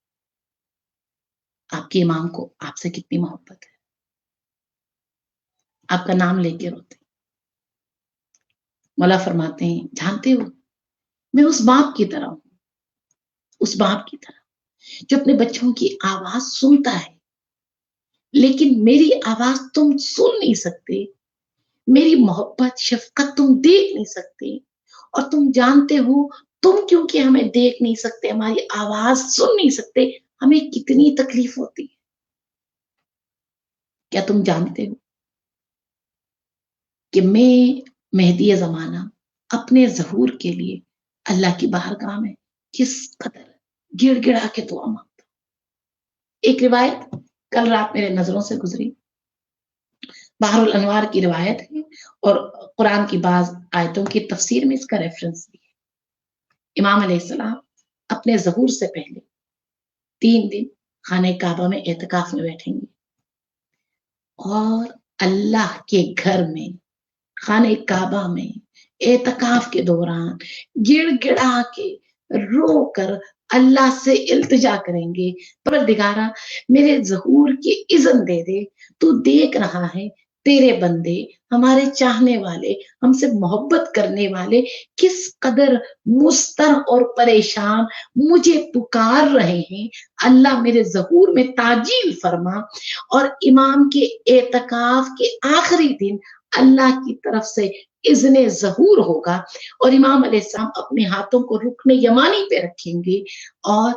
आपके इमाम को आपसे कितनी मोहब्बत है, आपका नाम लेके रोते। मौला फरमाते हैं, जानते हो मैं उस बाप की तरह हूं, उस बाप की तरह जो अपने बच्चों की आवाज सुनता है, लेकिन मेरी आवाज तुम सुन नहीं सकते, मेरी मोहब्बत शफकत तुम देख नहीं सकते। और तुम जानते हो, तुम क्योंकि हमें देख नहीं सकते, हमारी आवाज सुन नहीं सकते, हमें कितनी तकलीफ होती है। क्या तुम जानते हो कि मैं मेहदी जमाना अपने ज़हूर के लिए अल्लाह की बारगाह में किस कदर गिड़गिड़ा के दुआ मांगता। एक रिवायत कल रात मेरे नजरों से गुजरी, बहरुल अनवार की रिवायत है, और कुरान की बाज आयतों की तफसीर में इसका रेफरेंस भी है। इमाम अलैहिस्सलाम अपने ज़हूर से पहले 3 दिन खाने काबा में एतकाफ में बैठेंगे, और अल्लाह के घर में, खाने काबा में एतकाफ के दौरान गिड़गिड़ा के रो कर अल्लाह से इल्तिजा करेंगे, परवरदिगारा मेरे ज़हूर की इज़्न दे दे, तू देख रहा है तेरे बंदे, हमारे चाहने वाले, हमसे मोहब्बत करने वाले किस कदर मुस्तर और परेशान मुझे पुकार रहे हैं। अल्लाह मेरे ज़हूर में ताजील फरमा। और इमाम के एतकाफ के आखिरी दिन अल्लाह की तरफ से इज़्ने ज़हूर होगा, और इमाम अलैहिस्सलाम अपने हाथों को रुकने यमानी पे रखेंगे और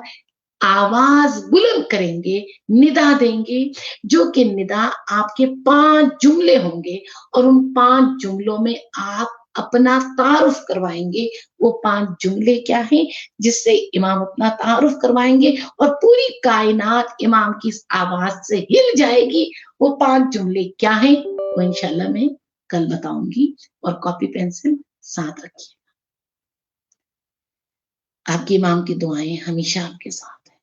आवाज बुलंद करेंगे, निदा देंगे, जो कि निदा आपके 5 जुमले होंगे, और उन 5 जुमलों में आप अपना तारुफ करवाएंगे। वो 5 जुमले क्या हैं जिससे इमाम अपना तारुफ करवाएंगे, और पूरी कायनात इमाम की इस आवाज से हिल जाएगी। वो 5 जुमले क्या हैं वो इंशाल्लाह मैं कल बताऊंगी, और कॉपी पेंसिल साथ रखिए। आपके इमाम की दुआएं हमेशा आपके साथ है।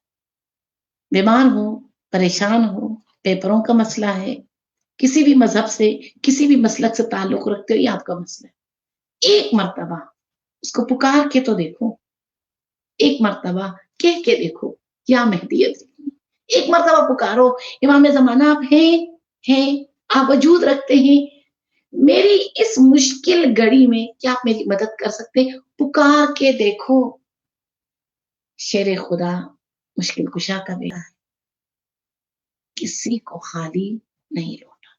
बीमार हो, परेशान हो, पेपरों का मसला है, किसी भी मजहब से, किसी भी मसलक से ताल्लुक रखते हो, ये आपका मसला है, एक मर्तबा اس کو پکار کے تو دیکھو، ایک مرتبہ کہہ کے دیکھو یا مہدیت، ایک مرتبہ پکارو، امام زمانہ آپ ہیں، آپ وجود رکھتے ہیں، میری اس مشکل گھڑی میں کیا آپ میری مدد کر سکتے ہیں؟ پکار کے دیکھو۔ شیر خدا مشکل کشا کا بیٹا ہے، کسی کو خالی نہیں لوٹا،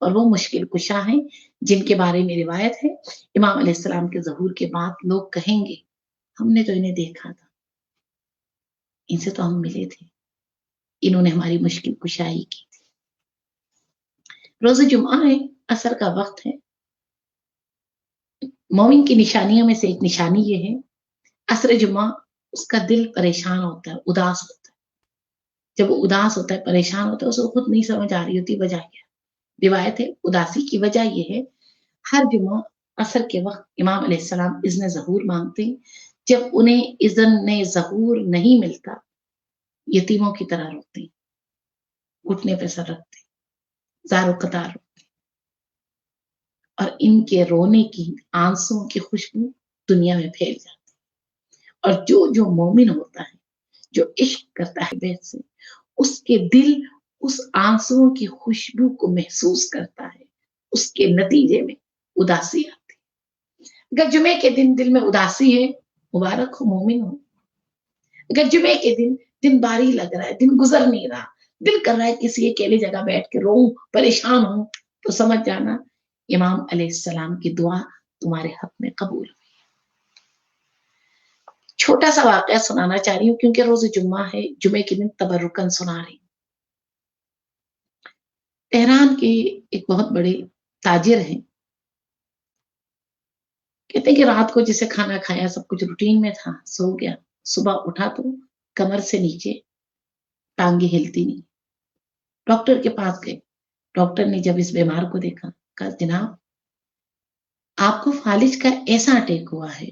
اور وہ مشکل کشا ہیں جن کے بارے میں روایت ہے امام علیہ السلام کے ظہور کے بعد لوگ کہیں گے ہم نے تو انہیں دیکھا تھا، ان سے تو ہم ملے تھے، انہوں نے ہماری مشکل کشائی کی تھی۔ روز جمعہ ہے، عصر کا وقت ہے، مومن کی نشانیوں میں سے ایک نشانی یہ ہے عصر جمعہ اس کا دل پریشان ہوتا ہے، اداس ہوتا ہے، جب وہ اداس ہوتا ہے، پریشان ہوتا ہے، اسے خود نہیں سمجھ آ رہی ہوتی وجہ کیا۔ روایت ہے اداسی کی وجہ یہ ہے ہر جمعہ عصر کے وقت امام علیہ السلام اذن ظہور مانگتے ہیں، جب انہیں اذن ظہور نہیں ملتا یتیموں کی طرح روتے ہیں، گھٹنے پہ سر رکھتے ہیں، زار و قطار روتے ہیں، اور ان کے رونے کی آنسوں کی خوشبو دنیا میں پھیل جاتی ہے، اور جو مومن ہوتا ہے، جو عشق کرتا ہے بیت سے، اس کے دل اس آنسوں کی خوشبو کو محسوس کرتا ہے، اس کے نتیجے میں اداسی آتی ہے۔ اگر جمعے کے دن دل میں اداسی ہے، مبارک ہو، مومن ہو۔ اگر جمعے کے دن باری لگ رہا ہے، دن گزر نہیں رہا، دل کر رہا ہے کسی اکیلی جگہ بیٹھ کے روؤں، پریشان ہوں، تو سمجھ جانا امام علیہ السلام کی دعا تمہارے حق میں قبول ہوئی۔ چھوٹا سا واقعہ سنانا چاہ رہی ہوں کیونکہ روز جمعہ ہے، جمعے کے دن تبرکن سنا رہی ہوں۔ تہران کے ایک بہت بڑے تاجر ہیں، کہتے ہیں کہ رات کو جسے کھانا کھایا سب کچھ روٹین میں تھا، سو گیا، صبح اٹھا تو کمر سے نیچے ٹانگیں ہلتی نہیں، ڈاکٹر کے پاس گئے، ڈاکٹر نے جب اس بیمار کو دیکھا کہا جناب آپ کو فالج کا ایسا اٹیک ہوا ہے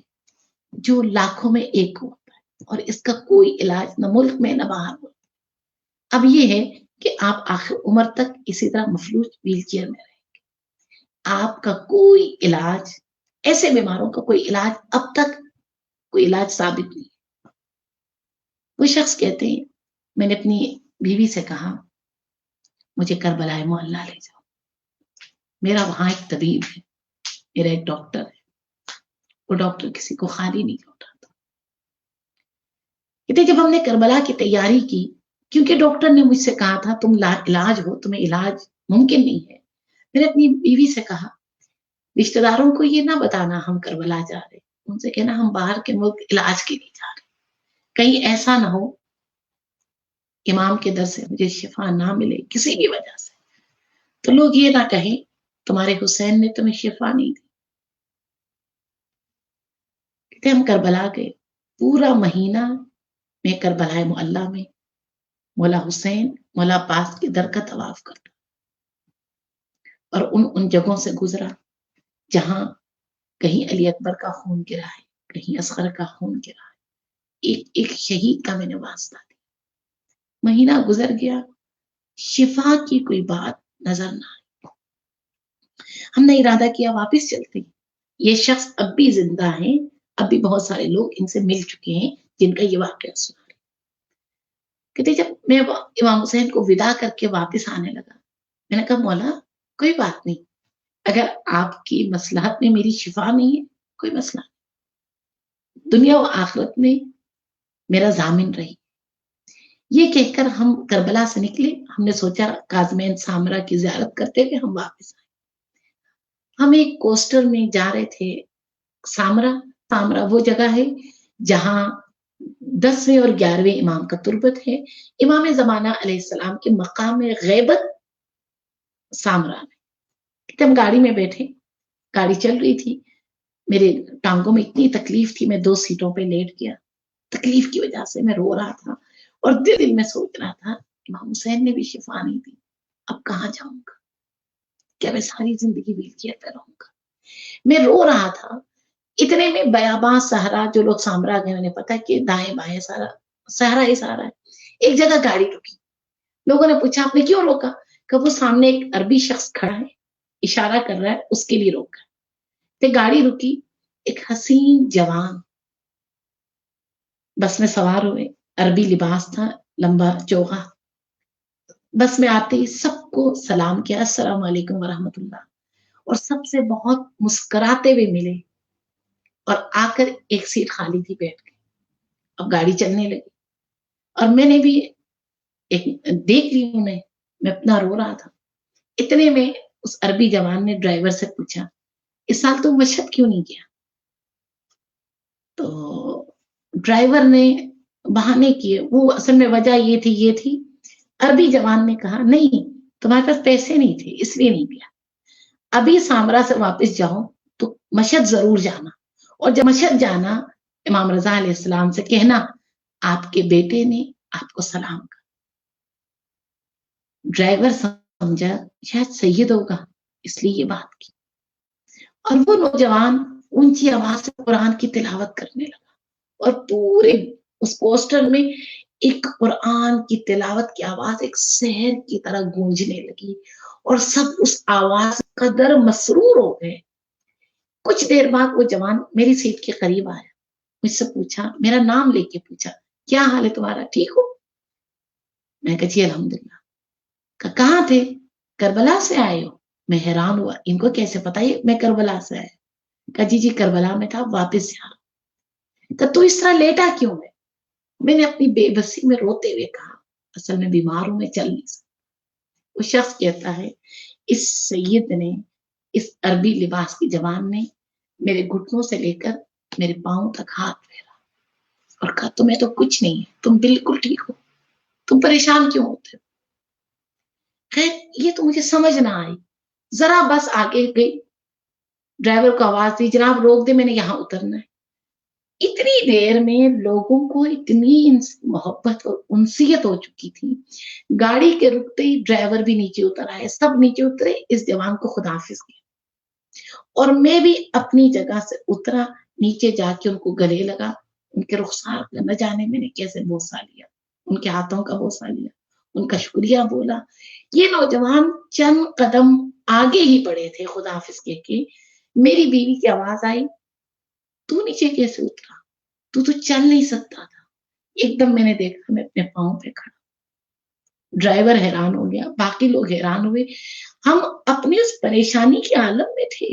جو لاکھوں میں ایک ہوتا ہے، اور اس کا کوئی علاج نہ ملک میں نہ باہر ہوتا، اب یہ ہے کہ آپ آخر عمر تک اسی طرح مفلوج ویل چیئر میں رہیں گے، آپ کا کوئی علاج، ایسے بیماروں کا کوئی علاج اب تک کوئی علاج ثابت نہیں۔ وہ شخص کہتے ہیں میں نے اپنی بیوی سے کہا مجھے کربلائے معلیٰ لے جاؤ، میرا وہاں ایک طبیب ہے، میرا ایک ڈاکٹر ہے، وہ ڈاکٹر کسی کو خالی نہیں لوٹاتا۔ کہتے جب ہم نے کربلا کی تیاری کی، کیونکہ ڈاکٹر نے مجھ سے کہا تھا تم لا علاج ہو، تمہیں علاج ممکن نہیں ہے، میں نے اپنی بیوی سے کہا رشتہ داروں کو یہ نہ بتانا ہم کربلا جا رہے، ان سے کہنا ہم باہر کے ملک علاج کے لیے جا رہے، کہیں ایسا نہ ہو امام کے در سے مجھے شفا نہ ملے کسی بھی وجہ سے، تو لوگ یہ نہ کہیں تمہارے حسین نے تمہیں شفا نہیں دی۔ کہتے ہم کربلا گئے، پورا مہینہ میں کربلا معلیٰ میں مولا حسین، مولا عباس کے در کا طواف کرتا اور ان جگہوں سے گزرا جہاں کہیں علی اکبر کا خون گرا ہے، کہیں اصغر کا خون گرا ہے، ایک شہید کا میں نے واسطہ دیا، مہینہ گزر گیا، شفا کی کوئی بات نظر نہ آئی، ہم نے ارادہ کیا واپس چلتے ہیں، یہ شخص اب بھی زندہ ہیں، اب بھی بہت سارے لوگ ان سے مل چکے ہیں جن کا یہ واقعہ سنا۔ کہتے جب میں امام حسین کو ودا کر کے واپس آنے لگا، میں نے کہا مولا کوئی بات نہیں، اگر آپ کی مصلحت میں میری شفا نہیں ہے کوئی مسئلہ نہیں، دنیا و آخرت میں میرا ضامن رہی۔ یہ کہہ کر ہم کربلا سے نکلے، ہم نے سوچا کاظمین سامرا کی زیارت کرتے ہوئے ہم واپس آئے، ہم ایک کوسٹر میں جا رہے تھے، سامرا وہ جگہ ہے جہاں 10ویں اور 11ویں امام کا تربت ہے، امام زمانہ علیہ السلام کے مقام غیبت سامرا میں۔ ہم گاڑی میں بیٹھے، گاڑی چل رہی تھی، میرے ٹانگوں میں اتنی تکلیف تھی، میں 2 سیٹوں پہ لیٹ گیا، تکلیف کی وجہ سے میں رو رہا تھا اور دل میں سوچ رہا تھا امام حسین نے بھی شفا نہیں دی، اب کہاں جاؤں گا، کیا میں ساری زندگی ویل چیئر پہ رہوں گا، میں رو رہا تھا۔ اتنے میں بیاباں صحرا، جو لوگ سامرا گئے انہیں پتا کہ دائیں بائیں سارا صحرا ہی صحرا ہے، ایک جگہ گاڑی رکی، لوگوں نے پوچھا آپ نے کیوں روکا، کہ وہ سامنے ایک عربی شخص کھڑا ہے اشارہ کر رہا ہے اس کے لیے روکا، تو گاڑی رکی، एक हसीन जवान बस में सवार हुए, अरबी लिबास था, लंबा चोगा। बस में आते ही सबको सलाम किया, अस्सलाम वालेकुम व रहमतुल्लाह, और सबसे बहुत मुस्कुराते हुए मिले और आकर एक सीट खाली थी, बैठ गए। अब गाड़ी चलने लगी और मैंने भी एक देख ली उन्हें, मैं अपना रो रहा था। इतने में उस अरबी जवान ने ड्राइवर से पूछा, इस साल तुम मशहद क्यों नहीं गया? तो ड्राइवर ने बहाने किए, वो असल में वजह ये थी। अरबी जवान ने कहा, नहीं तुम्हारे पास पैसे नहीं थे इसलिए नहीं गया, अभी सामरा से वापस जाओ तो मशहद जरूर जाना, और जब मशहद जाना इमाम रजा अलैहिस्सलाम से कहना आपके बेटे ने आपको सलाम कहा। ड्राइवर समझा शायद सैयद होगा, इसलिए ये बात की, और वो नौजवान ऊंची आवाज से कुरान की तिलावत करने लगा और पूरे उस पोस्टर में एक कुरान की तिलावत की आवाज एक शहर की तरह गूंजने लगी और सब उस आवाज कदर मसरूर हो गए। कुछ देर बाद वो जवान मेरी सीट के करीब आया, मुझसे पूछा, मेरा नाम लेके पूछा, क्या हाल है तुम्हारा, ठीक हो? मैं कहा जी अल्हम्दुलिल्लाह। कहाँ थे? करबला से आए हो? मैं हैरान हुआ, इनको कैसे पता है मैं करबला से आया? कहा जी करबला में था, वापस जा रहा। कहा तू इस तरह लेटा क्यों है? मैंने अपनी बेबसी में रोते हुए कहा, असल में बीमार हूं, मैं चल नहीं सकता। वो शख्स कहता है, इस सैयद ने, इस अरबी लिबास की जवान ने मेरे घुटनों से लेकर मेरे पांव तक हाथ फेरा और कहा तुम्हें तो कुछ नहीं है, तुम बिल्कुल ठीक हो, तुम परेशान क्यों होते हो? खैर ये तो मुझे समझ ना आई। जरा बस आगे गई, ड्राइवर को आवाज दी, जनाब रोक दे, मैंने यहाँ उतरना है। इतनी देर में लोगों को इतनी मोहब्बत और उनसियत हो चुकी थी, गाड़ी के रुकते ही ड्राइवर भी नीचे उतर आए, सब नीचे उतरे, इस जवान को खुदाफिज किया और मैं भी अपनी जगह से उतरा, नीचे जाके उनको गले लगा, उनके रुखसार का न जाने मैंने कैसे बोसा लिया, उनके हाथों का बोसा लिया, उनका शुक्रिया बोला। ये नौजवान चंद कदम आगे ही पड़े थे खुदाफिज के, मेरी बीवी की आवाज आई, तू नीचे कैसे उतरा? तू तो चल नहीं सकता था। एकदम मैंने देखा मैं अपने पाँव पे खड़ा। ड्राइवर हैरान हो गया, बाकी लोग हैरान हुए। हम अपनी उस परेशानी के आलम में थे।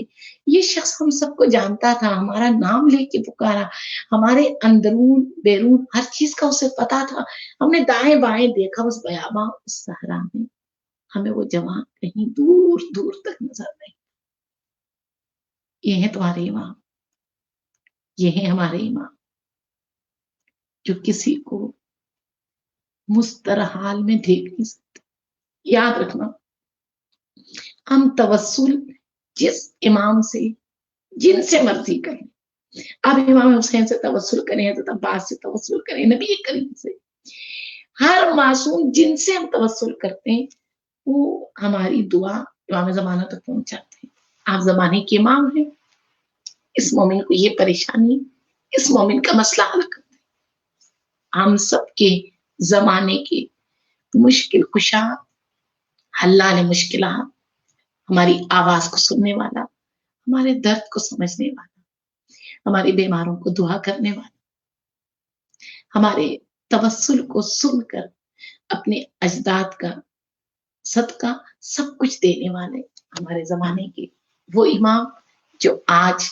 ये शख्स हम सबको जानता था, हमारा नाम लेके पुकारा, हमारे अंदरून बैरून हर चीज का उसे पता था। हमने दाएं बाएं देखा उस बयाबा, उस सहरा में, हमें वो जवान कहीं दूर दूर तक नजर नहीं। ये है तुम्हारे इमाम, ये है हमारे इमाम, जो किसी को मुस्तरह हाल में देख नहीं सकते। याद रखना, हम तवस्सुल जिस इमाम से, जिनसे मर्जी करें, अब इमाम हुसैन से तवस्सुल करें, हज़रत अब्बास से तवस्सुल करें, नबी करीम से, हर मासूम जिनसे हम तवस्सुल करते हैं वो हमारी दुआ इमाम ज़माना तक पहुंचाते हैं। आप ज़माने के इमाम हैं, इस मोमिन को ये परेशानी, इस मोमिन का मसला हल कर दें। हम सबके ज़माने के मुश्किल कुशा, हल्लाल मुश्किलात, हमारी आवाज को सुनने वाला, हमारे दर्द को समझने वाला, हमारे बीमारों को दुआ करने वाला, हमारे तवस्सुल को सुनकर अपने अजदाद का सदका सब कुछ देने वाले हमारे जमाने के वो इमाम जो आज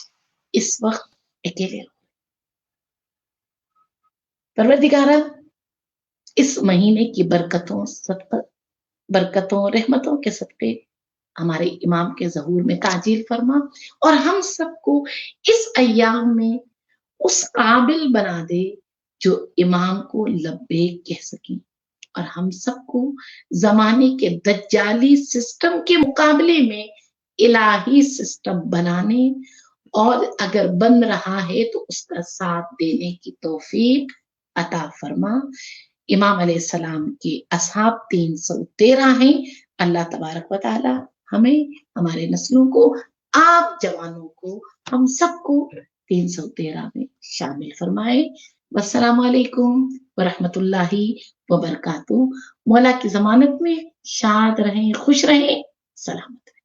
इस वक्त अकेले हो। परवरदिगारा, इस महीने की बरकतों बरकतों रहमतों के सदके हमारे इमाम के ज़हूर में ताजील फरमा और हम सबको इस अय्याम में उस काबिल बना दे जो इमाम को लब्बैक कह सके और हम सबको ज़माने के दज्जाली सिस्टम के मुकाबले में इलाही सिस्टम बनाने और अगर बन रहा है तो उसका साथ देने की तौफीक अता फरमा। इमाम अलैहिस्सलाम के असहाब 313 हैं। अल्लाह तबारक व तआला हमें, हमारे नस्लों को, आप जवानों को, हम सबको 313 में शामिल फरमाए। वस्सलामु अलैकुम व रहमतुल्लाहि व बरकातुहू। मौला की ज़मानत में शाद रहें, खुश रहें, सलामत रहें।